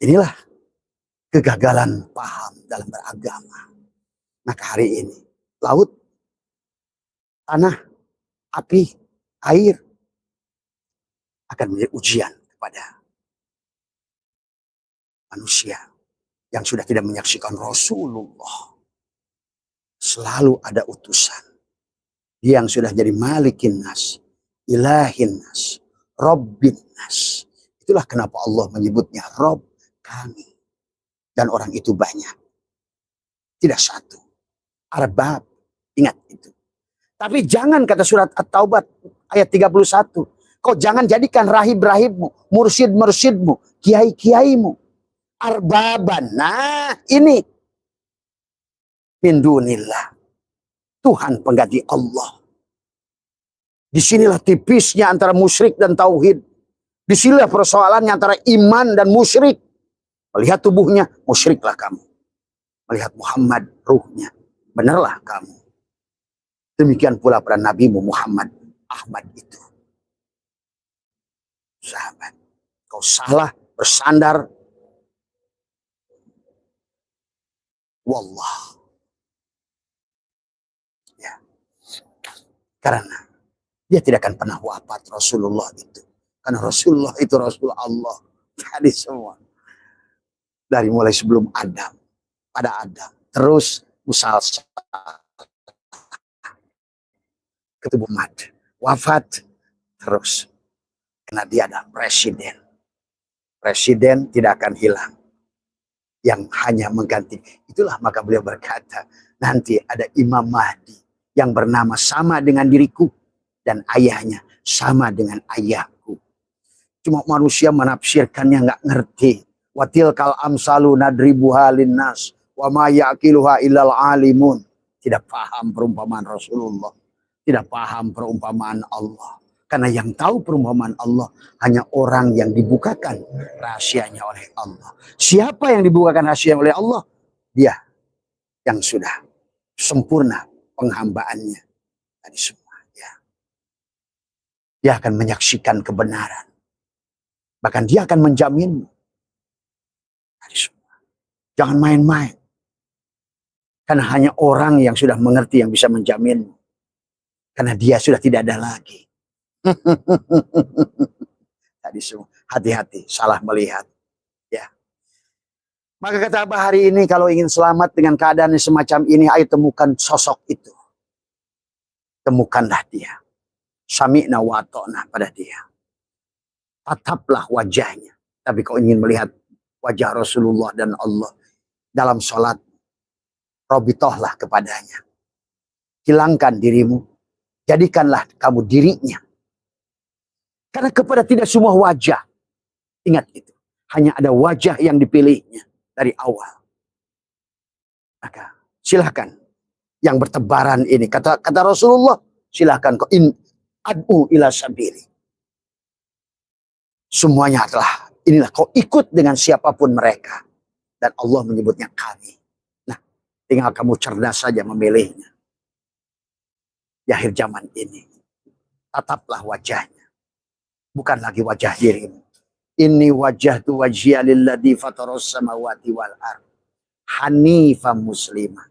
Inilah kegagalan paham dalam beragama. Maka hari ini. Laut. Tanah. Api. Air. Akan menjadi ujian kepada manusia yang sudah tidak menyaksikan Rasulullah. Selalu ada utusan. Dia yang sudah jadi malikin nas, ilahin nas, rabbin nas. Itulah kenapa Allah menyebutnya Rabb kami. Dan orang itu banyak. Tidak satu. Arbab. Ingat itu. Tapi jangan kata surat At-Taubah ayat 31. Kau jangan jadikan rahib-rahibmu, mursyid-mursyidmu, kiai-kiaimu. Arbaban. Nah ini. Min dunillah. Tuhan pengganti Allah. Disinilah tipisnya antara musyrik dan tauhid. Disinilah persoalannya antara iman dan musyrik. Melihat tubuhnya, musyriklah kamu. Melihat Muhammad, ruhnya, benarlah kamu. Demikian pula pada nabimu Muhammad, Ahmad itu. Sahabat, kau salah, bersandar. Wallah. Ya. Karena dia tidak akan pernah wafat Rasulullah itu. Karena Rasulullah itu Rasul Allah. Jadi semua. Dari mulai sebelum Adam. Pada Adam. Terus musalsal. Ketemu Muhammad. Wafat. Terus. Karena dia adalah presiden. Presiden tidak akan hilang. Yang hanya mengganti. Itulah maka beliau berkata. Nanti ada Imam Mahdi. Yang bernama sama dengan diriku. Dan ayahnya sama dengan ayahku. Cuma manusia menafsirkannya nggak ngerti. Watil kal amsalu nadribuha linnas. Wa ma ya'kiluha illal alimun. Tidak paham perumpamaan Rasulullah. Tidak paham perumpamaan Allah. Karena yang tahu perumpamaan Allah hanya orang yang dibukakan rahasianya oleh Allah. Siapa yang dibukakan rahasia oleh Allah? Dia yang sudah sempurna penghambaannya. Tadi semua. Dia akan menyaksikan kebenaran. Bahkan dia akan menjamin. Jangan main-main. Karena hanya orang yang sudah mengerti yang bisa menjamin. Karena dia sudah tidak ada lagi. Tadi semua. Hati-hati, salah melihat. Ya. Maka kata Abah hari ini, kalau ingin selamat dengan keadaan semacam ini, ayo temukan sosok itu. Temukanlah dia. Sami'na wa ta'na pada dia. Tataplah wajahnya. Tapi kau ingin melihat wajah Rasulullah dan Allah dalam sholat, robitohlah kepadanya. Hilangkan dirimu. Jadikanlah kamu dirinya. Karena kepada tidak semua wajah. Ingat itu. Hanya ada wajah yang dipilihnya dari awal. Maka silahkan. Yang bertebaran ini. Kata Rasulullah. Silahkan kau ad'u ila sabili. Semuanya adalah, inilah kau ikut dengan siapapun mereka. Dan Allah menyebutnya kami. Nah, tinggal kamu cerdas saja memilihnya. Di akhir zaman ini. Tataplah wajahnya. Bukan lagi wajah dirimu. Inni wajahtu wajhiya lilladzi fataras samawati wal ardh. Hanifan muslimah.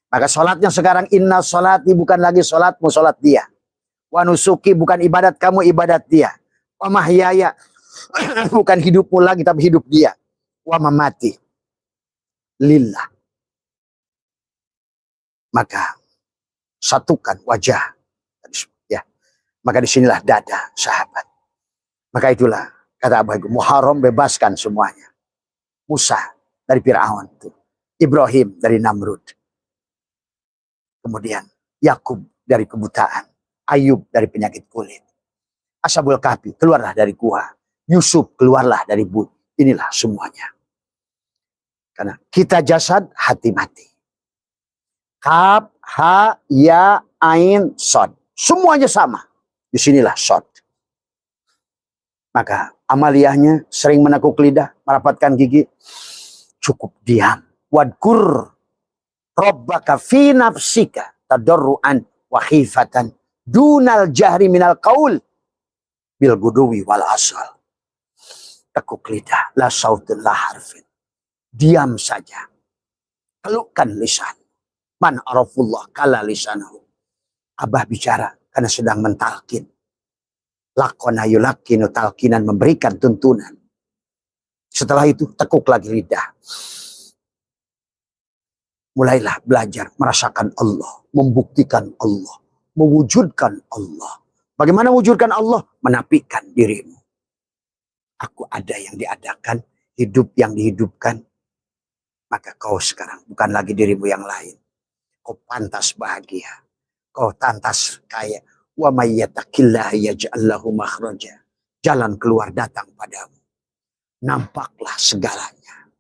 Maka sholatnya sekarang inna sholati bukan lagi sholatmu, sholat dia. Wa nusuki bukan ibadat kamu, ibadat dia. Wa mahyaya bukan hidupmu lagi tapi hidup dia. Wa mamati lillah. Maka satukan wajah. Ya. Maka disinilah dada sahabat. Maka itulah kata Abah Muharram bebaskan semuanya. Musa dari Fir'aun itu. Ibrahim dari Namrud. Kemudian Yakub dari kebutaan. Ayub dari penyakit kulit. Ashabul Kahfi keluarlah dari gua. Yusuf keluarlah dari but. Inilah semuanya. Karena kita jasad, hati mati. Kaf, ha, ya, ain, sod. Semuanya sama. Disinilah sod. Maka amaliyahnya sering menekuk lidah, merapatkan gigi. Cukup diam. Wadkur rabbaka fi nafsika tadarruan wa khifatan dunal jahri minal qaul bil guduwi wal asal. Tekuk lidah, la sautun la harfin. Diam saja. Pelukkan lisan. Man arafullah kala lisanahu. Abah bicara karena sedang mentalkin. Lakona yulakinu talkinan, memberikan tuntunan. Setelah itu tekuk lagi lidah. Mulailah belajar merasakan Allah, membuktikan Allah, mewujudkan Allah. Bagaimana wujudkan Allah? Menapikan dirimu. Aku ada yang diadakan, hidup yang dihidupkan. Maka kau sekarang bukan lagi dirimu yang lain. Kau pantas bahagia. Kau pantas kaya. Wa may yattaqillaha yaj'al lahu makhraja. Jalan keluar datang padamu. Nampaklah segalanya.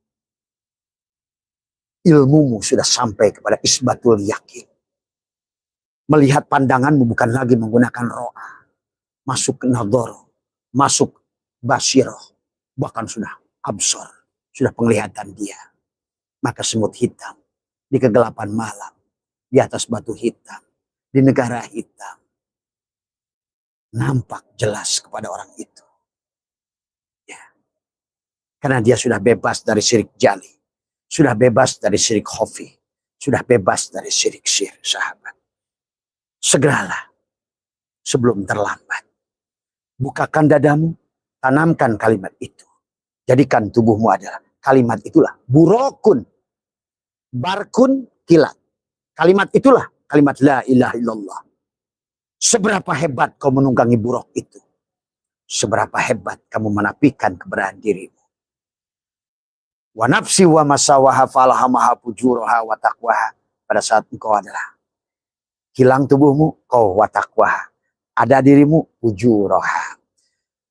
Ilmumu sudah sampai kepada isbatul yakin. Melihat pandanganmu bukan lagi menggunakan ro'a. Masuk ke nadhar, masuk basiroh, bahkan sudah absor. sudah penglihatan dia. Maka semut hitam di kegelapan malam, di atas batu hitam, di negara hitam, nampak jelas kepada orang itu. Ya. Karena dia sudah bebas dari syirik jali, sudah bebas dari syirik khafi, sudah bebas dari syirik syir, sahabat. Segeralah sebelum terlambat. Bukakan dadamu, tanamkan kalimat itu. Jadikan tubuhmu adalah kalimat itulah. Burokun, barkun, kilat. Kalimat itulah kalimat la ilaha illallah. Seberapa hebat kau menunggangi buruk itu, seberapa hebat kamu menafikan keberadaan dirimu. Wa nafsi wa masawaha falahamaha fujuraha wa taqwaha. Pada saat engkau adalah hilang tubuhmu, kau wa taqwaha. Ada dirimu, ujuraha.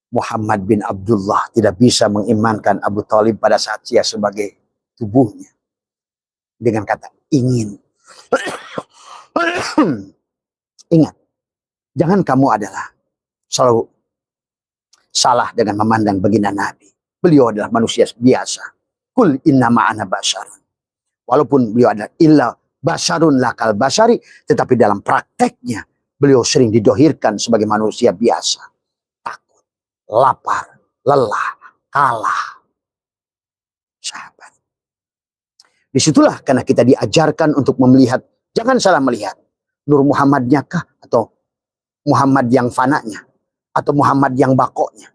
Muhammad bin Abdullah tidak bisa mengimankan Abu Thalib pada saat dia sebagai tubuhnya. Dengan kata ingin. Ingat, jangan kamu adalah selalu salah dengan memandang baginda Nabi. Beliau adalah manusia biasa. Kul innama ana basyarun. Walaupun beliau adalah illa basyarun lakal basyari, tetapi dalam prakteknya beliau sering didohirkan sebagai manusia biasa. Takut, lapar, lelah, kalah. Sahabat. Disitulah karena kita diajarkan untuk melihat, jangan salah melihat. Nur Muhammadnya kah? Atau Muhammad yang fananya? Atau Muhammad yang bakoknya?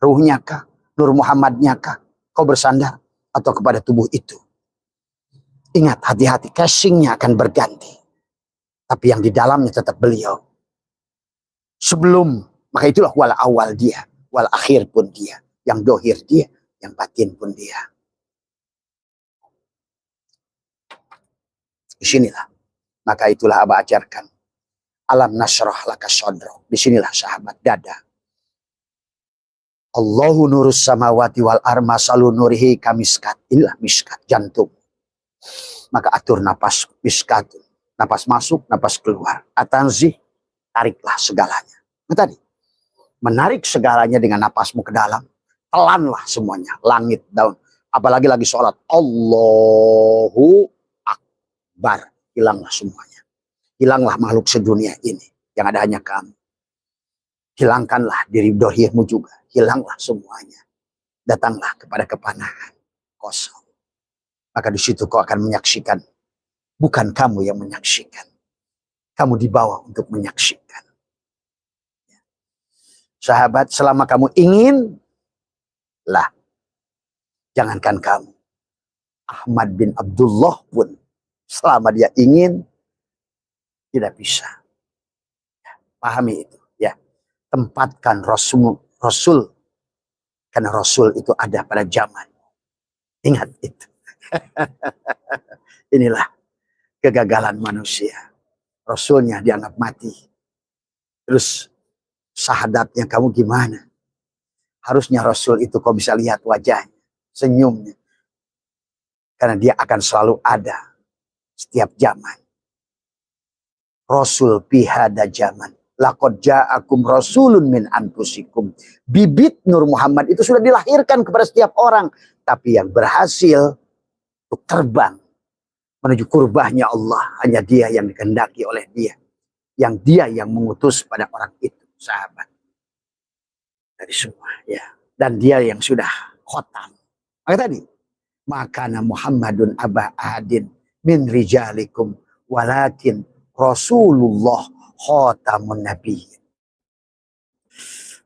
Ruhnya kah? Nur Muhammadnya kah? Kau bersandar? Atau kepada tubuh itu? Ingat, hati-hati, casingnya akan berganti. Tapi yang di dalamnya tetap beliau. Sebelum, maka itulah wal awal dia, wal akhir pun dia, yang dohir dia, yang batin pun dia. Disinilah, maka itulah Aba ajarkan. Alam nasrah laka sadrak. Disinilah sahabat, dada. Allahu nurus samawati wal arma salu nurihi kamiskat. Inilah miskat, jantung. Maka atur napas miskatun. Napas masuk, napas keluar. Atanzih, tariklah segalanya. Nah, tadi, menarik segalanya dengan napasmu ke dalam. Telanlah semuanya. Langit, daun. Apalagi lagi sholat. Allahu Akbar. Hilanglah semuanya. Hilanglah makhluk sedunia ini. Yang ada hanya kamu. Hilangkanlah diri dohirmu juga. Hilanglah semuanya. Datanglah kepada kepanahan. Kosong. Maka di situ kau akan menyaksikan. Bukan kamu yang menyaksikan. Kamu dibawa untuk menyaksikan. Sahabat, selama kamu ingin, lah. Jangankan kamu. Ahmad bin Abdullah pun, selama dia ingin, tidak bisa. Pahami itu. Ya. Tempatkan Rasul. Karena Rasul itu ada pada zaman. Ingat itu. Inilah kegagalan manusia. Rasulnya dianggap mati. Terus sahadatnya kamu gimana? Harusnya Rasul itu kau bisa lihat wajahnya, senyumnya. Karena dia akan selalu ada setiap zaman. Rasul pihada zaman. Laqad ja'akum rasulun min anfusikum. Bibit Nur Muhammad itu sudah dilahirkan kepada setiap orang. Tapi yang berhasil untuk terbang menuju kurbahnya Allah. Hanya dia yang dikehendaki oleh dia. Yang dia yang mengutus pada orang itu. Sahabat. Dari semua. Ya. Dan dia yang sudah khotam. Maka tadi. Makana Muhammadun aba ahadin min rijalikum. Walakin Rasulullah khotamun nabi.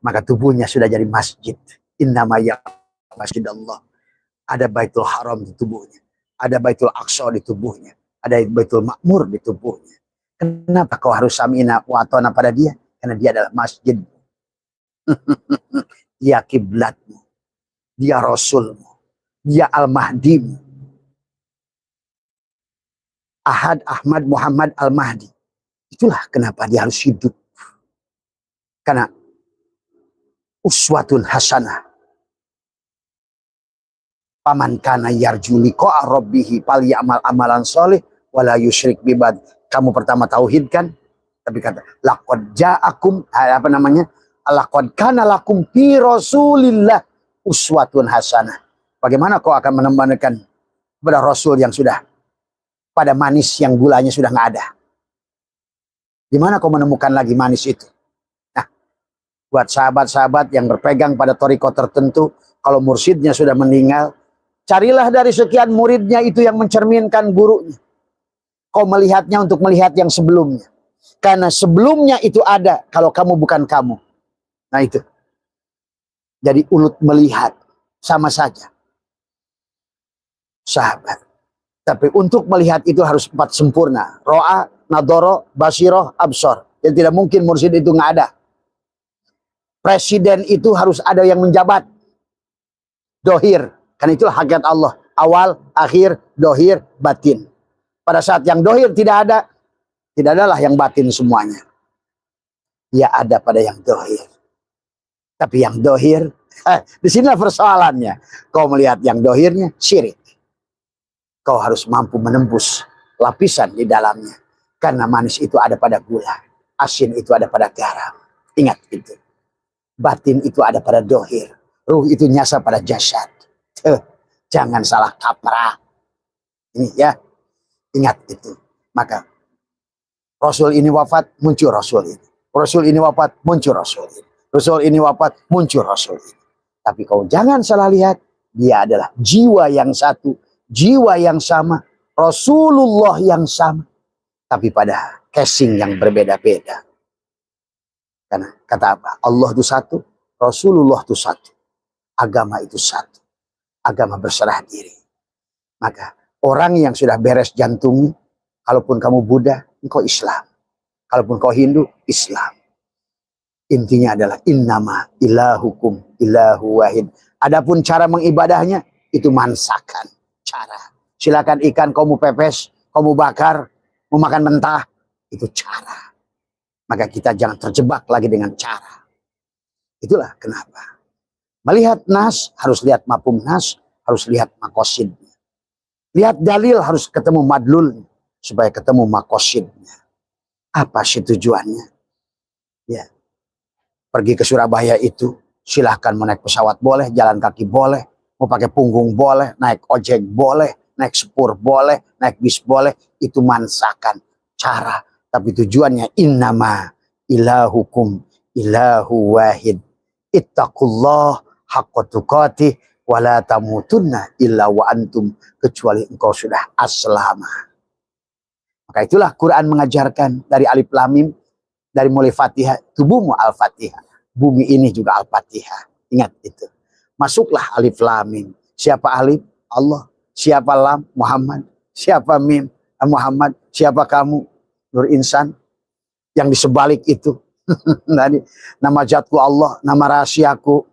Maka tubuhnya sudah jadi masjid. Innama ya masjid Allah. Ada Baitul Haram di tubuhnya. Ada Baitul Aqsa di tubuhnya. Ada Baitul Makmur di tubuhnya. Kenapa kau harus samina wa atona pada dia? Karena dia adalah masjid. Dia kiblatmu. Dia Rasulmu. Dia Al-Mahdimu. Ahad Ahmad Muhammad Al-Mahdi. Itulah kenapa dia harus hidup. Karena uswatun hasanah. Paman kana yarju liqa'a rabbih falyamal amalan sholih wala yusyrik bibad. Kamu pertama tauhid kan? Tapi kata laqad ja'akum apa namanya? Laqad kana lakum fi Rasulillah uswatun hasanah. Bagaimana kau akan menemukan kepada Rasul yang sudah pada manis yang gulanya sudah nggak ada? Di mana kau menemukan lagi manis itu? Nah, buat sahabat-sahabat yang berpegang pada thariqah tertentu, kalau mursyidnya sudah meninggal, carilah dari sekian muridnya itu yang mencerminkan gurunya. Kau melihatnya untuk melihat yang sebelumnya. Karena sebelumnya itu ada, kalau kamu bukan kamu. Nah itu. Jadi ulut melihat, sama saja. Sahabat. Tapi untuk melihat itu harus 4 sempurna. Ro'a, nadoro, basiroh, absor. Yang tidak mungkin mursyid itu nggak ada. Presiden itu harus ada yang menjabat. Dohir. Karena itulah hakikat Allah. Awal, akhir, dohir, batin. Pada saat yang dohir tidak ada, tidak adalah yang batin semuanya. Dia ada pada yang dohir. Tapi yang dohir, di sinilah persoalannya. Kau melihat yang dohirnya, syirik. Kau harus mampu menembus lapisan di dalamnya. Karena manis itu ada pada gula. Asin itu ada pada garam. Ingat itu. Batin itu ada pada dohir. Ruh itu nyasa pada jasad. Jangan salah kaprah. Ini ya. Ingat itu. Maka Rasul ini wafat, muncul Rasul ini. Rasul ini wafat, muncul Rasul ini. Rasul ini wafat, muncul Rasul ini. Tapi kau jangan salah lihat. Dia adalah jiwa yang satu. Jiwa yang sama. Rasulullah yang sama. Tapi pada casing yang berbeda-beda. Karena kata apa? Allah itu satu. Rasulullah itu satu. Agama itu satu. Agama berserah diri. Maka orang yang sudah beres jantungnya. Kalaupun kamu Buddha, engkau Islam. Kalaupun kau Hindu, Islam. Intinya adalah innama ilahukum ilahu wahid. Adapun cara mengibadahnya, itu mansakan. Cara. Silakan ikan kau mau pepes, kau mau bakar, mau makan mentah. Itu cara. Maka kita jangan terjebak lagi dengan cara. Itulah kenapa. Melihat nas, harus lihat mafhum nas, harus lihat makosidnya. Lihat dalil, harus ketemu madlul, supaya ketemu makosidnya. Apa sih tujuannya? Ya. Pergi ke Surabaya itu, silahkan mau naik pesawat boleh, jalan kaki boleh, mau pakai punggung boleh, naik ojek boleh, naik sepur boleh, naik bis boleh. Itu mansakan cara. Tapi tujuannya innama ilahukum ilahu wahid. Ittaqullah haqqa tuqatih wa la tamutunna illa wa antum, kecuali engkau sudah aslama. Maka itulah Quran mengajarkan dari alif lam mim, dari mulai Fatihah, tubuhmu Al-Fatihah. Bumi ini juga Al-Fatihah. Ingat itu. Masuklah alif lam mim. Siapa alif? Allah. Siapa lam? Muhammad. Siapa mim? Muhammad. Siapa kamu? Nur Insan. Yang di sebalik itu. Nama zatku Allah. Nama rahasiaku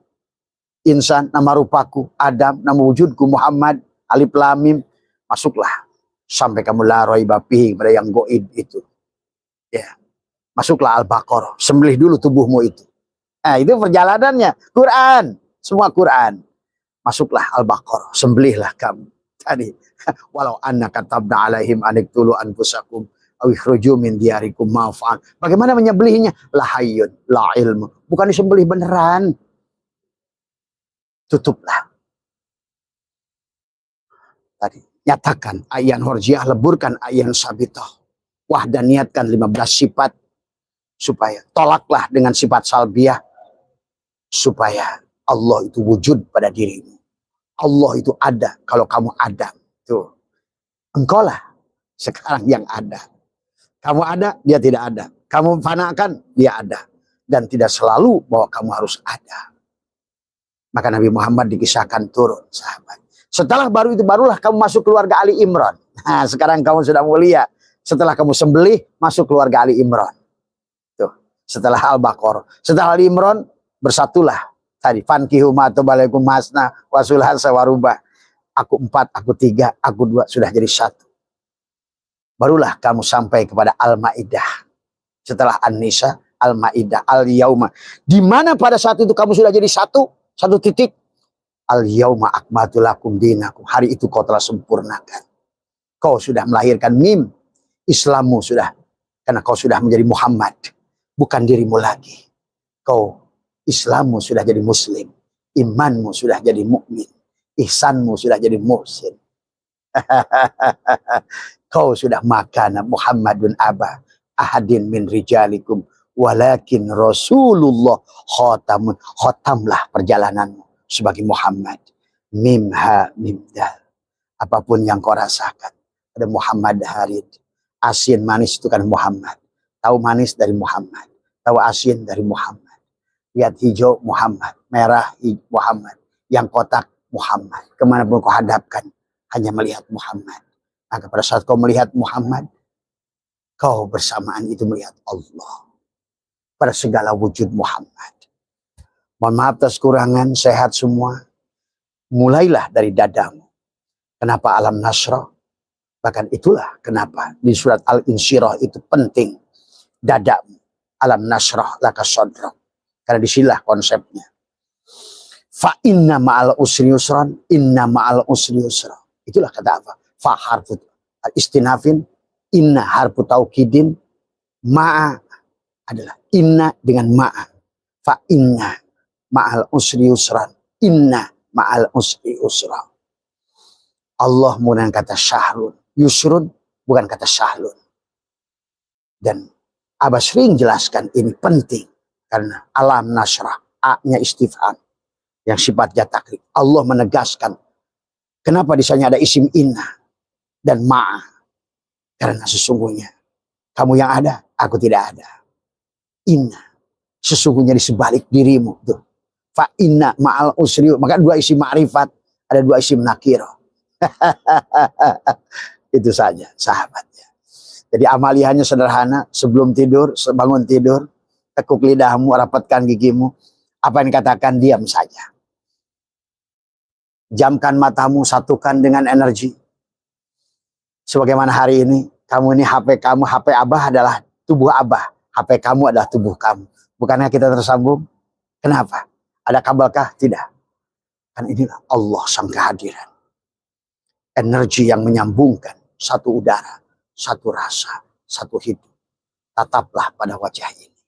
Insan. Nama rupaku Adam. Nama wujudku Muhammad. Alif lam mim. Masuklah. Sampai kamu la raiba fihi, pada yang goib itu. Ya. Masuklah Al-Baqarah. Sembelih dulu tubuhmu itu. Nah, itu perjalanannya. Quran. Semua Quran. Masuklah Al-Baqarah. Sembelihlah kamu. Tadi. Walau anna katabna alaihim aniktulu anfusakum aw ikhruju min diyarikum ma'fa'al. Bagaimana menyembelihnya? La hayyun, la ilmu. Bukan disembelih beneran. Tutuplah. Tadi. Nyatakan ayan horjiah, leburkan ayan sabitoh. Dan niatkan 15 sifat. Supaya tolaklah dengan sifat salbiah. Supaya Allah itu wujud pada dirimu. Allah itu ada kalau kamu ada. Tuh. Engkau lah sekarang yang ada. Kamu ada, dia tidak ada. Kamu fanakan, dia ada. Dan tidak selalu bahwa kamu harus ada. Maka Nabi Muhammad dikisahkan turun, sahabat. Setelah baru itu, barulah kamu masuk keluarga Ali Imran. Nah, sekarang kamu sudah mulia. Setelah kamu sembelih, masuk keluarga Ali Imran. Tuh. Setelah Al-Baqarah. Setelah Ali Imran, bersatulah. Tadi, fankihu ma'atobalaikum masna wasulhan sawarubah. Aku 4, aku 3, aku 2, sudah jadi 1. Barulah kamu sampai kepada Al-Ma'idah. Setelah An-Nisa, Al-Ma'idah, Al-Yauma. Di mana pada saat itu kamu sudah jadi satu titik. Al-Yauma akmaltu lakum dinakum. Hari itu kau telah sempurnakan. Kau sudah melahirkan mim. Islammu sudah. Karena kau sudah menjadi Muhammad. Bukan dirimu lagi. Kau Islammu sudah jadi muslim. Imanmu sudah jadi mukmin. ihsanmu sudah jadi muhsin. Kau sudah makan Muhammadun aba ahadin min rijalikum walakin Rasulullah khotamlah perjalananmu sebagai Muhammad. Mimha mimdal. Apapun yang kau rasakan, ada Muhammad Harid. Asin manis itu kan Muhammad. Tahu manis dari Muhammad. Tahu asin dari Muhammad. Lihat hijau Muhammad. Merah Muhammad. Yang kotak Muhammad. Kemanapun kau hadapkan, hanya melihat Muhammad. Maka pada saat kau melihat Muhammad, kau bersamaan itu melihat Allah. Pada segala wujud Muhammad. Mohon maaf atas kurangan, sehat semua. Mulailah dari dadamu. Kenapa alam nasrah? Bahkan itulah kenapa di surat Al-Insyirah itu penting. Dadamu. Alam nasrah laka sadrak. Karena disinilah konsepnya. Fa inna ma'al usri yusran. Inna ma'al usri yusra. Itulah kata apa? Fa harfu istinafin. Inna harfu taukidin. Ma'a adalah inna dengan ma'a. Fa inna ma'al usri yusran. Inna ma'al usri yusra. Allah menggunakan kata syahrun. Yusrun bukan kata syahlun. Dan Abah sering jelaskan ini penting. Karena alam nasrah. A-nya istifham. Yang sifatnya takrib. Allah menegaskan. Kenapa di sana ada isim inna. Dan ma'a. Karena sesungguhnya. Kamu yang ada. Aku tidak ada. Inna. Sesungguhnya di sebalik dirimu. Tuh. Fa inna ma'al usri. Maka dua isim ma'rifat. Ada dua isim nakirah. Itu saja sahabatnya. Jadi amaliannya sederhana. Sebelum tidur, bangun tidur, tekuk lidahmu, rapatkan gigimu. Apa yang dikatakan, diam saja. Jamkan matamu, satukan dengan energi. Sebagaimana hari ini, kamu ini HP kamu, HP Abah adalah tubuh Abah. HP kamu adalah tubuh kamu. Bukannya kita tersambung? Kenapa? Ada kabelkah? Tidak. Kan inilah Allah sang kehadiran. Energi yang menyambungkan satu udara, satu rasa, satu hidup. Tataplah pada wajah ini.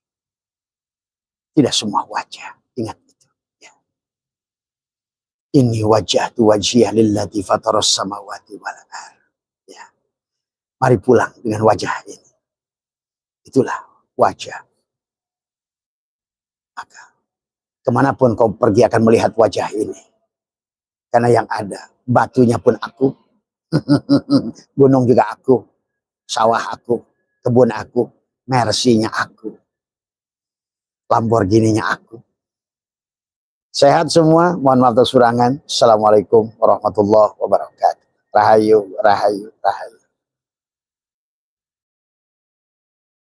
Tidak semua wajah. Ingat itu. Ya. Ini wajah tu wajiyah lillati fataras samawati wal ardh. Ya. Mari pulang dengan wajah ini. Itulah wajah. Maka kemanapun kau pergi akan melihat wajah ini. Karena yang ada, batunya pun aku, gunung juga aku, sawah aku, kebun aku, Mercy-nya aku, Lamborghini-nya aku. Sehat semua, mohon maaf atas kurangan. Assalamualaikum warahmatullahi wabarakatuh. Rahayu, rahayu, rahayu.